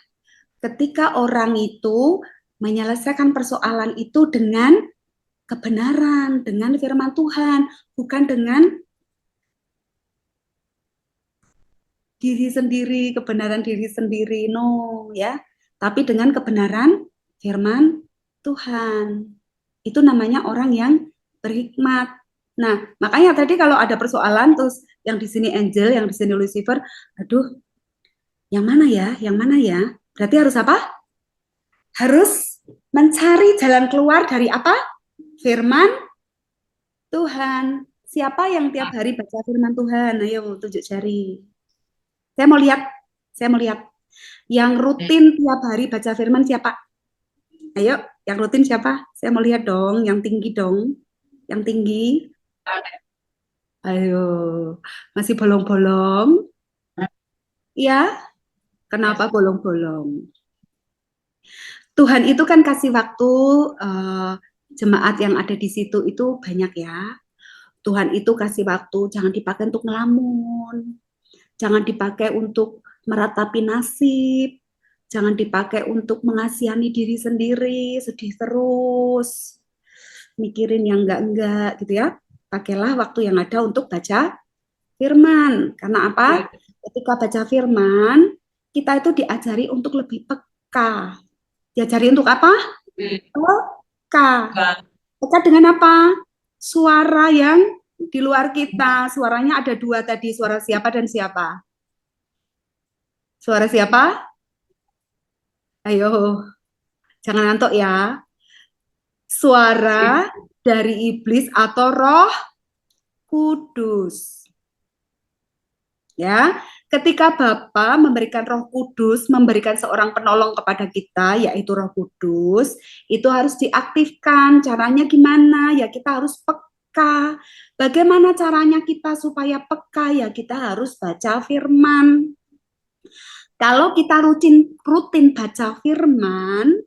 ketika orang itu menyelesaikan persoalan itu dengan kebenaran, dengan firman Tuhan, bukan dengan diri sendiri, kebenaran diri sendiri, no, ya. Tapi dengan kebenaran firman Tuhan. Itu namanya orang yang berhikmat. Nah, makanya tadi kalau ada persoalan terus yang di sini Angel, yang di sini Lucifer, aduh, yang mana ya? Yang mana ya? Berarti harus apa? Harus mencari jalan keluar dari apa? Firman Tuhan. Siapa yang tiap hari baca firman Tuhan? Ayo tunjuk jari. Saya mau lihat. Saya mau lihat. Yang rutin tiap hari baca firman siapa? Ayo, yang rutin siapa? Saya mau lihat dong, yang tinggi dong. Yang tinggi. Ayo, masih bolong-bolong? Ya, kenapa bolong-bolong? Tuhan itu kan kasih waktu eh, jemaat yang ada di situ itu banyak ya. Tuhan itu kasih waktu, jangan dipakai untuk ngelamun, jangan dipakai untuk meratapi nasib, jangan dipakai untuk mengasihani diri sendiri, sedih terus, mikirin yang enggak-enggak gitu ya. Pakailah waktu yang ada untuk baca firman. Karena apa? Ketika baca firman, kita itu diajari untuk lebih peka. Diajari untuk apa? Peka. Peka dengan apa? Suara yang di luar kita. Suaranya ada dua tadi. Suara siapa dan siapa? Suara siapa? Ayo, jangan ngantuk ya. Suara dari iblis atau roh kudus. Ya, ketika Bapa memberikan Roh Kudus, memberikan seorang penolong kepada kita, yaitu Roh Kudus, itu harus diaktifkan. Caranya gimana? Ya kita harus peka. Bagaimana caranya kita supaya peka? Ya kita harus baca firman. Kalau kita rutin baca firman,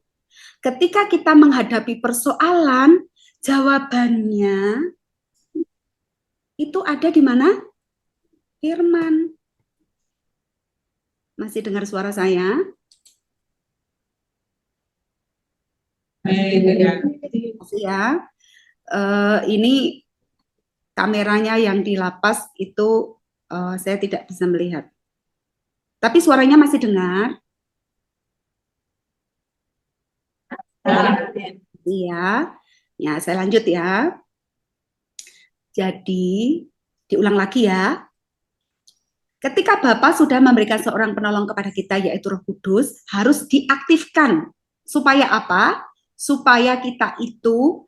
ketika kita menghadapi persoalan, jawabannya itu ada di mana? Firman. Masih dengar suara saya? Masih ya. Ini kameranya yang di lapas itu saya tidak bisa melihat. Tapi suaranya masih dengar. Iya. Ya, saya lanjut ya. Jadi, diulang lagi ya. Ketika Bapa sudah memberikan seorang penolong kepada kita, yaitu Roh Kudus, harus diaktifkan. Supaya apa? Supaya kita itu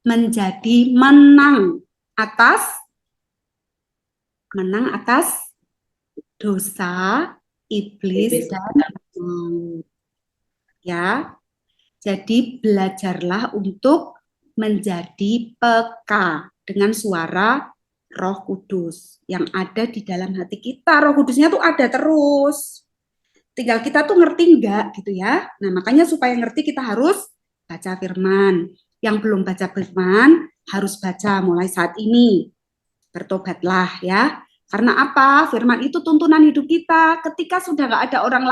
menjadi atas menang atas dosa, iblis, dan maut. Ya, jadi belajarlah untuk menjadi peka dengan suara Roh Kudus yang ada di dalam hati kita. Roh Kudusnya tuh ada terus. Tinggal kita tuh ngerti enggak gitu ya. Nah, makanya supaya ngerti kita harus baca firman. Yang belum baca firman harus baca mulai saat ini. Bertobatlah ya. Karena apa? Firman itu tuntunan hidup kita. Ketika sudah nggak ada orang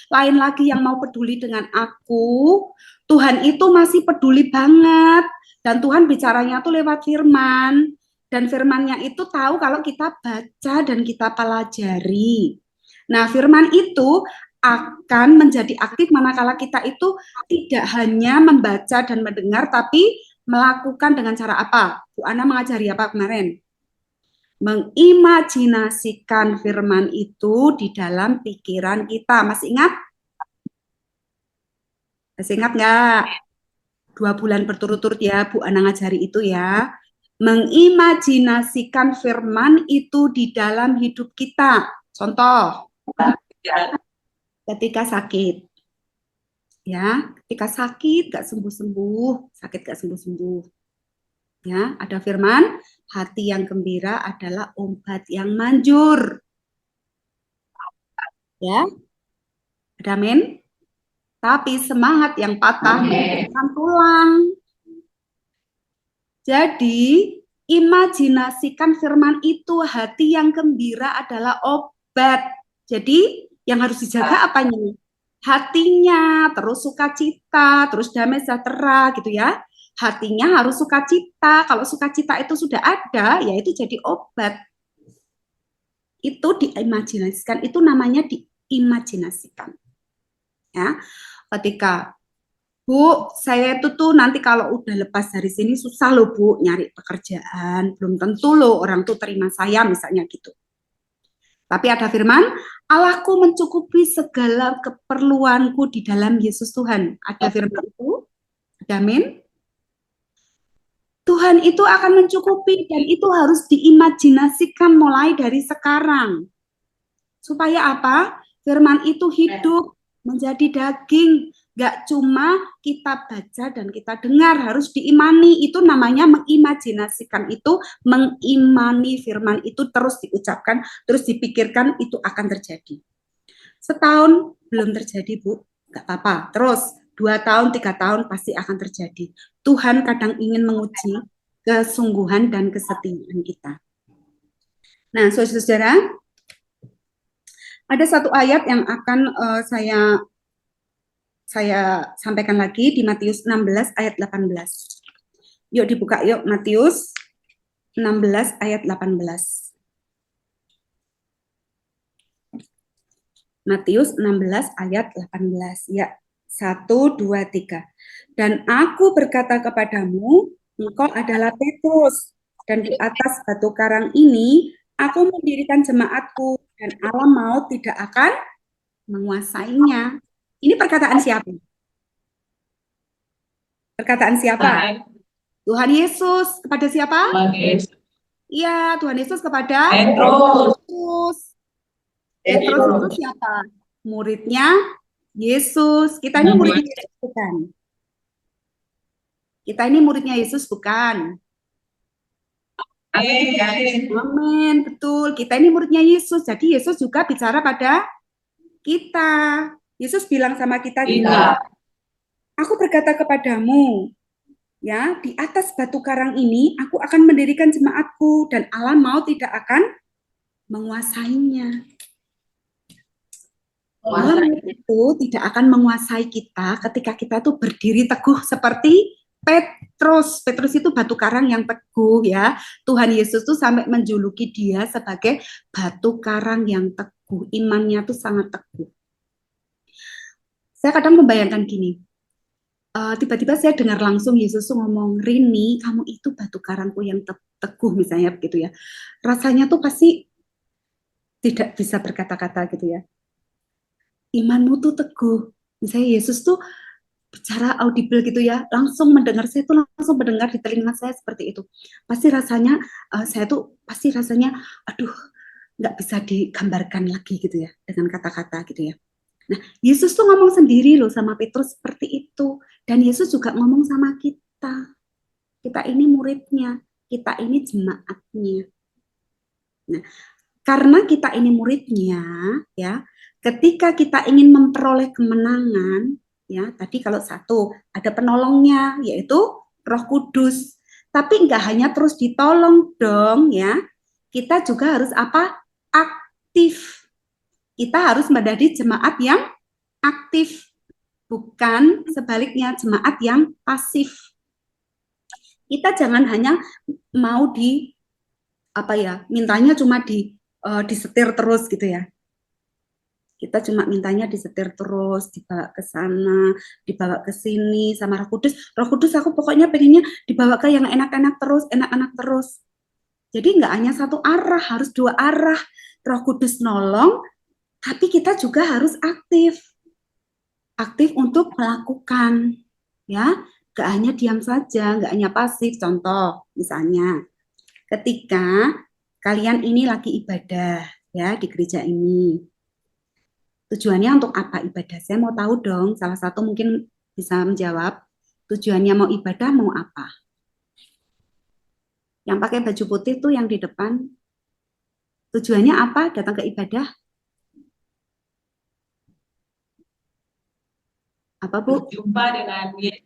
lain lagi yang mau peduli dengan aku, Tuhan itu masih peduli banget. Dan Tuhan bicaranya tuh lewat firman. Dan firmannya itu tahu kalau kita baca dan kita pelajari. Nah, firman itu akan menjadi aktif manakala kita itu tidak hanya membaca dan mendengar, tapi melakukan dengan cara apa? Bu Ana mengajari apa kemarin? Mengimajinasikan firman itu di dalam pikiran kita. Masih ingat? Masih ingat nggak? 2 bulan berturut-turut ya Bu Ana ngajari itu ya. Mengimajinasikan firman itu di dalam hidup kita. Contoh, ketika sakit. Ya, ketika sakit gak sembuh-sembuh, sakit gak sembuh-sembuh. Ya, ada firman, hati yang gembira adalah obat yang manjur. Ya, ada amin. Tapi semangat yang patah bukan tulang. Jadi, imajinasikan firman itu, hati yang gembira adalah obat. Jadi, yang harus dijaga apanya? Hatinya, terus sukacita, terus damai sejahtera gitu ya. Hatinya harus sukacita. Kalau sukacita itu sudah ada, ya itu jadi obat. Itu diimajinasikan, itu namanya diimajinasikan. Ya, ketika Bu, saya itu tuh nanti kalau udah lepas dari sini susah loh Bu nyari pekerjaan. Belum tentu loh orang tuh terima saya misalnya gitu. Tapi ada firman, Allahku mencukupi segala keperluanku di dalam Yesus Tuhan. Ada firman itu, ada amin. Tuhan itu akan mencukupi dan itu harus diimajinasikan mulai dari sekarang. Supaya apa? Firman itu hidup menjadi daging, gak cuma kita baca dan kita dengar, harus diimani. Itu namanya mengimajinasikan itu, mengimani firman itu terus diucapkan, terus dipikirkan itu akan terjadi. Setahun belum terjadi, Bu, gak apa-apa. Terus 2 tahun, 3 tahun pasti akan terjadi. Tuhan kadang ingin menguji kesungguhan dan kesetiaan kita. Nah, saudara-saudara, ada satu ayat yang akan saya sampaikan lagi di Matius 16 ayat 18. Yuk dibuka yuk Matius 16 ayat 18. Matius 16 ayat 18. Ya, 1, 2, 3. Dan aku berkata kepadamu, engkau adalah Petrus, dan di atas batu karang ini aku mendirikan jemaatku, dan alam maut tidak akan menguasainya. Ini perkataan siapa? Perkataan siapa? Tuhan Yesus. Kepada siapa? Iya, Tuhan Yesus kepada Petrus. Petrus itu siapa? Muridnya Yesus. Kita ini muridnya Yesus bukan? Kita ini muridnya Yesus bukan? Amin, betul. Kita ini muridnya Yesus. Jadi Yesus juga bicara pada kita. Yesus bilang sama kita gini, aku berkata kepadamu, ya, di atas batu karang ini aku akan mendirikan jemaatku dan alam maut tidak akan menguasainya. Alam maut itu tidak akan menguasai kita ketika kita tuh berdiri teguh seperti Petrus. Petrus itu batu karang yang teguh ya. Tuhan Yesus tuh sampai menjuluki dia sebagai batu karang yang teguh. Imannya tuh sangat teguh. Saya kadang membayangkan gini, tiba-tiba saya dengar langsung Yesus tuh ngomong, Rini, kamu itu batu karangku yang teguh misalnya begitu ya. Rasanya tuh pasti tidak bisa berkata-kata gitu ya. Imanmu tuh teguh. Misalnya Yesus tuh bicara audible gitu ya, langsung mendengar, saya tuh langsung mendengar di telinga saya seperti itu. Pasti rasanya, saya tuh pasti rasanya, aduh, nggak bisa digambarkan lagi gitu ya, dengan kata-kata gitu ya. Nah, Yesus tuh ngomong sendiri loh sama Petrus seperti itu. Dan Yesus juga ngomong sama kita. Kita ini muridnya, kita ini jemaatnya. Nah, karena kita ini muridnya, ya, ketika kita ingin memperoleh kemenangan, ya, tadi kalau satu ada penolongnya, yaitu Roh Kudus. Tapi nggak hanya terus ditolong dong, ya. Kita juga harus apa? Aktif. Kita harus menjadi jemaat yang aktif, bukan sebaliknya jemaat yang pasif. Kita jangan hanya mau di apa ya, mintanya cuma disetir terus gitu ya. Kita cuma mintanya disetir terus, dibawa ke sana, dibawa ke sini sama Roh Kudus. Roh Kudus aku pokoknya pengennya dibawa ke yang enak-enak terus, enak-enak terus. Jadi nggak hanya satu arah, harus 2 arah. Roh Kudus nolong, tapi kita juga harus aktif. Aktif untuk melakukan, ya. Nggak hanya diam saja, nggak hanya pasif. Contoh, misalnya, ketika kalian ini lagi ibadah, ya, di gereja ini. Tujuannya untuk apa ibadah? Saya mau tahu dong, salah satu mungkin bisa menjawab. Tujuannya mau ibadah, mau apa? Yang pakai baju putih tuh yang di depan, tujuannya apa datang ke ibadah? Apa Bu? Berjumpa dengan Yesus.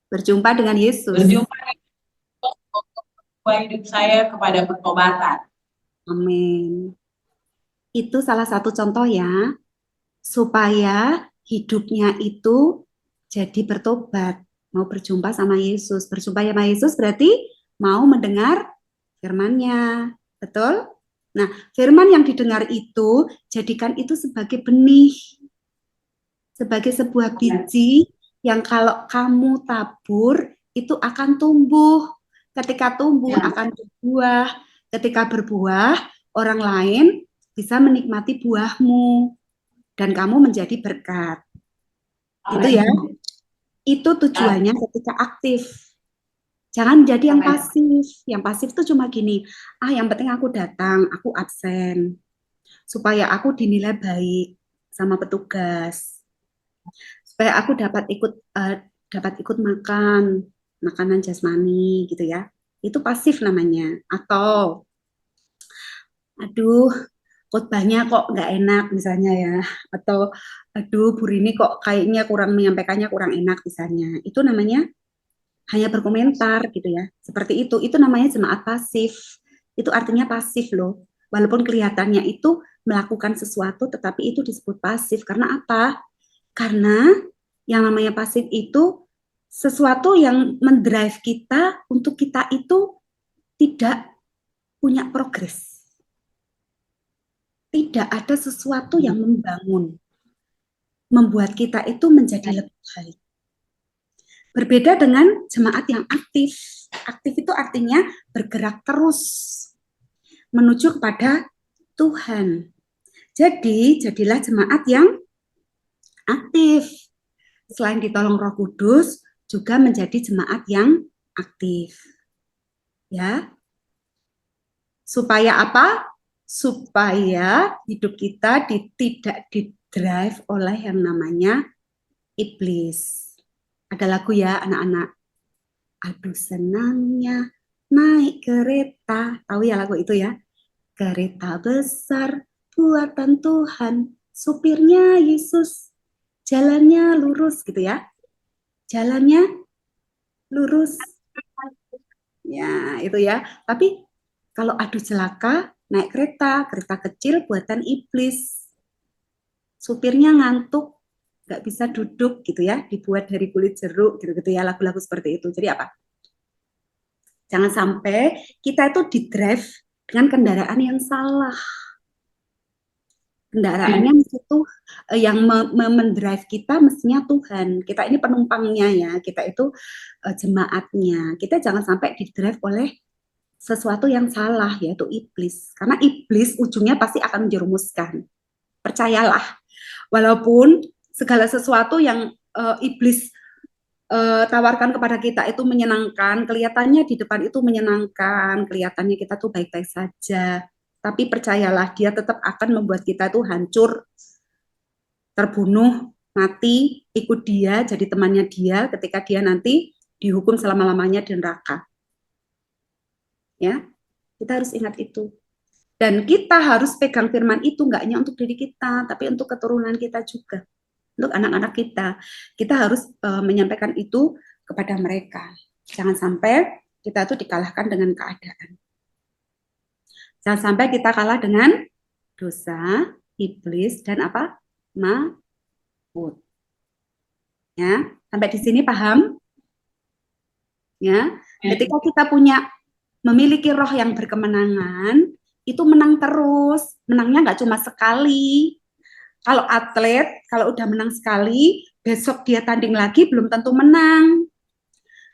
Berjumpa dengan Yesus. Berjumpa dengan Yesus untuk membawa hidup saya kepada pertobatan. Amin. Itu salah satu contoh ya, supaya hidupnya itu jadi bertobat, mau berjumpa sama Yesus. Berjumpa sama Yesus berarti mau mendengar firman-Nya. Betul? Nah, firman yang didengar itu, jadikan itu sebagai benih, sebagai sebuah biji yang kalau kamu tabur, itu akan tumbuh. Ketika tumbuh Ya. akan berbuah. Ketika berbuah, orang lain bisa menikmati buahmu. Dan kamu menjadi berkat. Gitu ya. Itu tujuannya ketika aktif. Jangan jadi yang pasif. Yang pasif itu cuma gini, yang penting aku datang, aku absen. Supaya aku dinilai baik sama petugas. Supaya aku dapat ikut makan, makanan jasmani gitu ya. Itu pasif namanya. Atau, aduh, khotbahnya kok nggak enak misalnya ya, atau aduh Bu Rini kok kayaknya kurang menyampaikannya kurang enak misalnya, itu namanya hanya berkomentar gitu ya, seperti itu namanya jemaat pasif. Itu artinya pasif loh, walaupun kelihatannya itu melakukan sesuatu tetapi itu disebut pasif. Karena apa? Karena yang namanya pasif itu sesuatu yang mendrive kita untuk kita itu tidak punya progres. Tidak ada sesuatu yang membangun, membuat kita itu menjadi lebih baik. Berbeda dengan jemaat yang aktif. Aktif itu artinya bergerak terus menuju kepada Tuhan. Jadi, jadilah jemaat yang aktif. Selain ditolong Roh Kudus, juga menjadi jemaat yang aktif. Ya. Supaya apa? Supaya hidup kita tidak didrive oleh yang namanya iblis. Ada lagu ya anak-anak. Aduh senangnya naik kereta. Tahu ya lagu itu ya? Kereta besar buatan Tuhan. Supirnya Yesus. Jalannya lurus gitu ya. Jalannya lurus. Ya itu ya. Tapi kalau adu celaka naik kereta, kereta kecil buatan iblis. Supirnya ngantuk, nggak bisa duduk gitu ya, dibuat dari kulit jeruk gitu-gitu ya, lagu-lagu seperti itu. Jadi apa? Jangan sampai kita itu di-drive dengan kendaraan yang salah. Kendaraannya itu yang mendrive kita mestinya Tuhan. Kita ini penumpangnya ya, kita itu jemaatnya. Kita jangan sampai di-drive oleh sesuatu yang salah, yaitu iblis. Karena iblis ujungnya pasti akan menjerumuskan. Percayalah, walaupun segala sesuatu yang iblis tawarkan kepada kita itu menyenangkan, kelihatannya di depan itu menyenangkan, kelihatannya kita tuh baik-baik saja. Tapi percayalah, dia tetap akan membuat kita tuh hancur, terbunuh, mati, ikut dia, jadi temannya dia ketika dia nanti dihukum selama-lamanya di neraka. Ya, kita harus ingat itu. Dan kita harus pegang firman itu nggak hanya untuk diri kita, tapi untuk keturunan kita juga, untuk anak-anak kita. Kita harus menyampaikan itu kepada mereka. Jangan sampai kita itu dikalahkan dengan keadaan. Jangan sampai kita kalah dengan dosa, iblis, dan apa? Maut. Ya, sampai di sini paham? Ya, ketika kita memiliki roh yang berkemenangan, itu menang terus. Menangnya nggak cuma sekali. Kalau atlet, kalau udah menang sekali, besok dia tanding lagi belum tentu menang.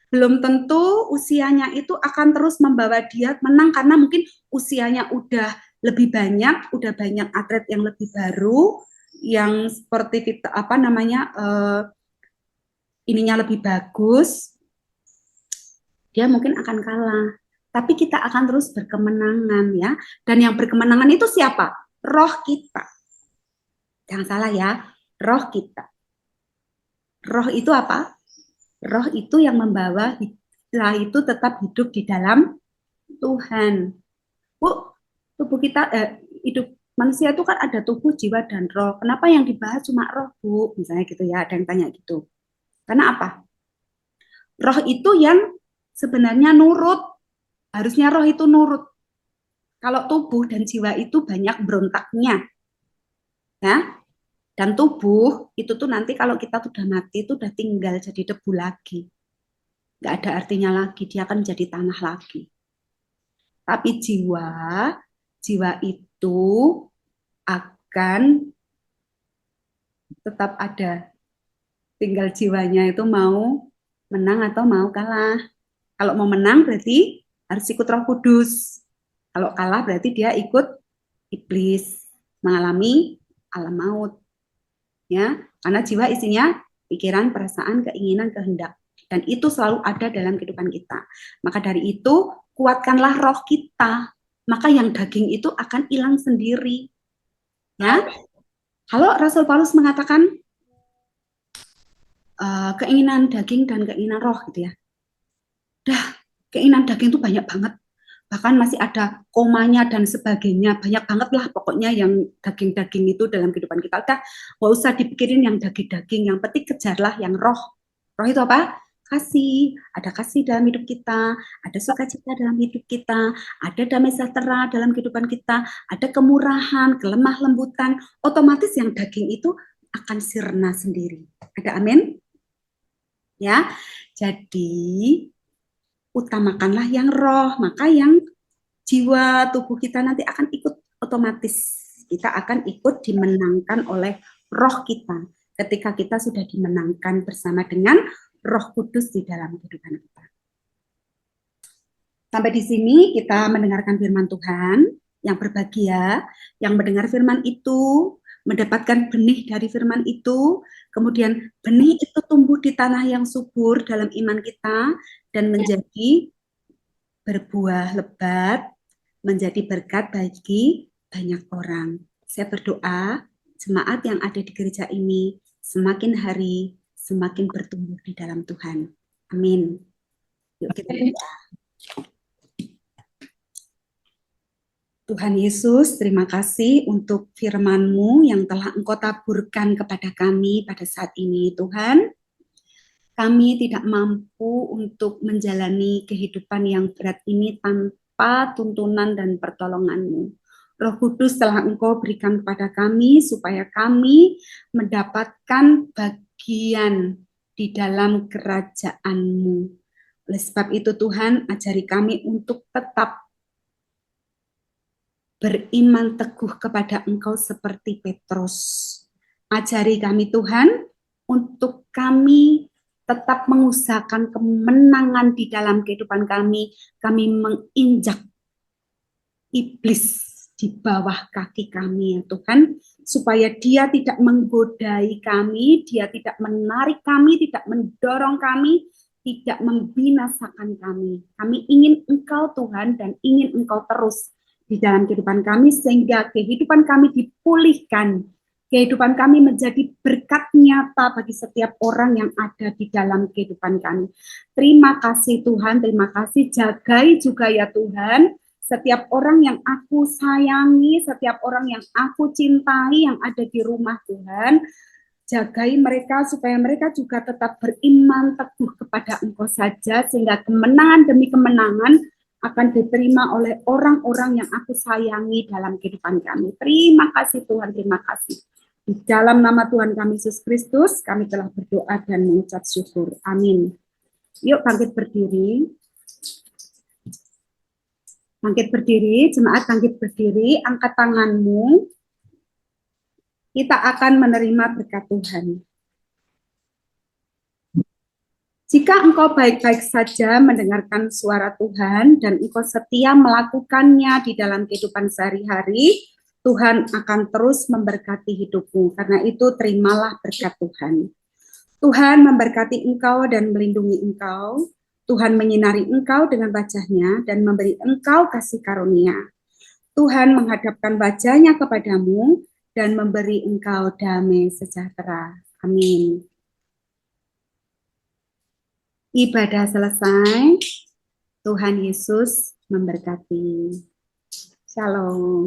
Belum tentu usianya itu akan terus membawa dia menang karena mungkin usianya udah lebih banyak, udah banyak atlet yang lebih baru, yang seperti apa namanya ininya lebih bagus, dia mungkin akan kalah. Tapi kita akan terus berkemenangan ya. Dan yang berkemenangan itu siapa? Roh kita. Jangan salah ya, roh kita. Roh itu apa? Roh itu yang membawa kita itu tetap hidup di dalam Tuhan. Bu, tubuh kita, hidup manusia itu kan ada tubuh, jiwa, dan roh. Kenapa yang dibahas cuma roh, Bu? Misalnya gitu ya, ada yang tanya gitu. Karena apa? Roh itu yang sebenarnya nurut. Harusnya roh itu nurut. Kalau tubuh dan jiwa itu banyak berontaknya. Ya. Dan tubuh itu tuh nanti kalau kita sudah mati itu udah tinggal jadi debu lagi. Nggak ada artinya lagi, dia akan jadi tanah lagi. Tapi jiwa itu akan tetap ada. Tinggal jiwanya itu mau menang atau mau kalah. Kalau mau menang berarti harus ikut Roh Kudus. Kalau kalah berarti dia ikut iblis, mengalami alam maut. Ya, karena jiwa isinya pikiran, perasaan, keinginan, kehendak. Dan itu selalu ada dalam kehidupan kita. Maka dari itu, kuatkanlah roh kita. Maka yang daging itu akan hilang sendiri. Ya. Kalau Rasul Paulus mengatakan keinginan daging dan keinginan roh gitu ya. Keinginan daging itu banyak banget. Bahkan masih ada komanya dan sebagainya. Banyak banget lah pokoknya yang daging-daging itu dalam kehidupan kita. Udah gak usah dipikirin yang daging-daging. Yang penting kejarlah yang roh. Roh itu apa? Kasih. Ada kasih dalam hidup kita. Ada sukacita dalam hidup kita. Ada damai sejahtera dalam kehidupan kita. Ada kemurahan, kelemah lembutan. Otomatis yang daging itu akan sirna sendiri. Ada amin? Ya. Jadi utamakanlah yang roh, maka yang jiwa tubuh kita nanti akan ikut otomatis. Kita akan ikut dimenangkan oleh roh kita ketika kita sudah dimenangkan bersama dengan Roh Kudus di dalam kehidupan kita. Sampai di sini kita mendengarkan firman Tuhan. Yang berbahagia, yang mendengar firman itu, mendapatkan benih dari firman itu, kemudian benih itu tumbuh di tanah yang subur dalam iman kita, dan menjadi berbuah lebat, menjadi berkat bagi banyak orang. Saya berdoa, jemaat yang ada di gereja ini semakin hari semakin bertumbuh di dalam Tuhan. Amin. Yuk kita berdoa. Tuhan Yesus, terima kasih untuk firman-Mu yang telah Engkau taburkan kepada kami pada saat ini, Tuhan. Kami tidak mampu untuk menjalani kehidupan yang berat ini tanpa tuntunan dan pertolongan-Mu. Roh Kudus telah Engkau berikan kepada kami supaya kami mendapatkan bagian di dalam kerajaan-Mu. Oleh sebab itu Tuhan, ajari kami untuk tetap beriman teguh kepada Engkau seperti Petrus. Ajari kami Tuhan, untuk kami tetap mengusahakan kemenangan di dalam kehidupan kami menginjak iblis di bawah kaki kami ya Tuhan, supaya dia tidak menggodai kami, dia tidak menarik kami, tidak mendorong kami, tidak membinasakan kami. Kami ingin Engkau Tuhan dan ingin Engkau terus di dalam kehidupan kami sehingga kehidupan kami dipulihkan, kehidupan kami menjadi berkat nyata bagi setiap orang yang ada di dalam kehidupan kami. Terima kasih Tuhan, terima kasih, jagai juga ya Tuhan setiap orang yang aku sayangi, setiap orang yang aku cintai yang ada di rumah Tuhan. Jagai mereka supaya mereka juga tetap beriman teguh kepada Engkau saja sehingga kemenangan demi kemenangan akan diterima oleh orang-orang yang aku sayangi dalam kehidupan kami. Terima kasih Tuhan, terima kasih. Di dalam nama Tuhan kami Yesus Kristus, kami telah berdoa dan mengucap syukur. Amin. Yuk bangkit berdiri. Bangkit berdiri, jemaat bangkit berdiri, angkat tanganmu. Kita akan menerima berkat Tuhan. Jika engkau baik-baik saja mendengarkan suara Tuhan dan engkau setia melakukannya di dalam kehidupan sehari-hari, Tuhan akan terus memberkati hidupmu. Karena itu terimalah berkat Tuhan. Tuhan memberkati engkau dan melindungi engkau. Tuhan menyinari engkau dengan wajah-Nya dan memberi engkau kasih karunia. Tuhan menghadapkan wajah-Nya kepadamu dan memberi engkau damai sejahtera. Amin. Ibadah selesai. Tuhan Yesus memberkati. Shalom.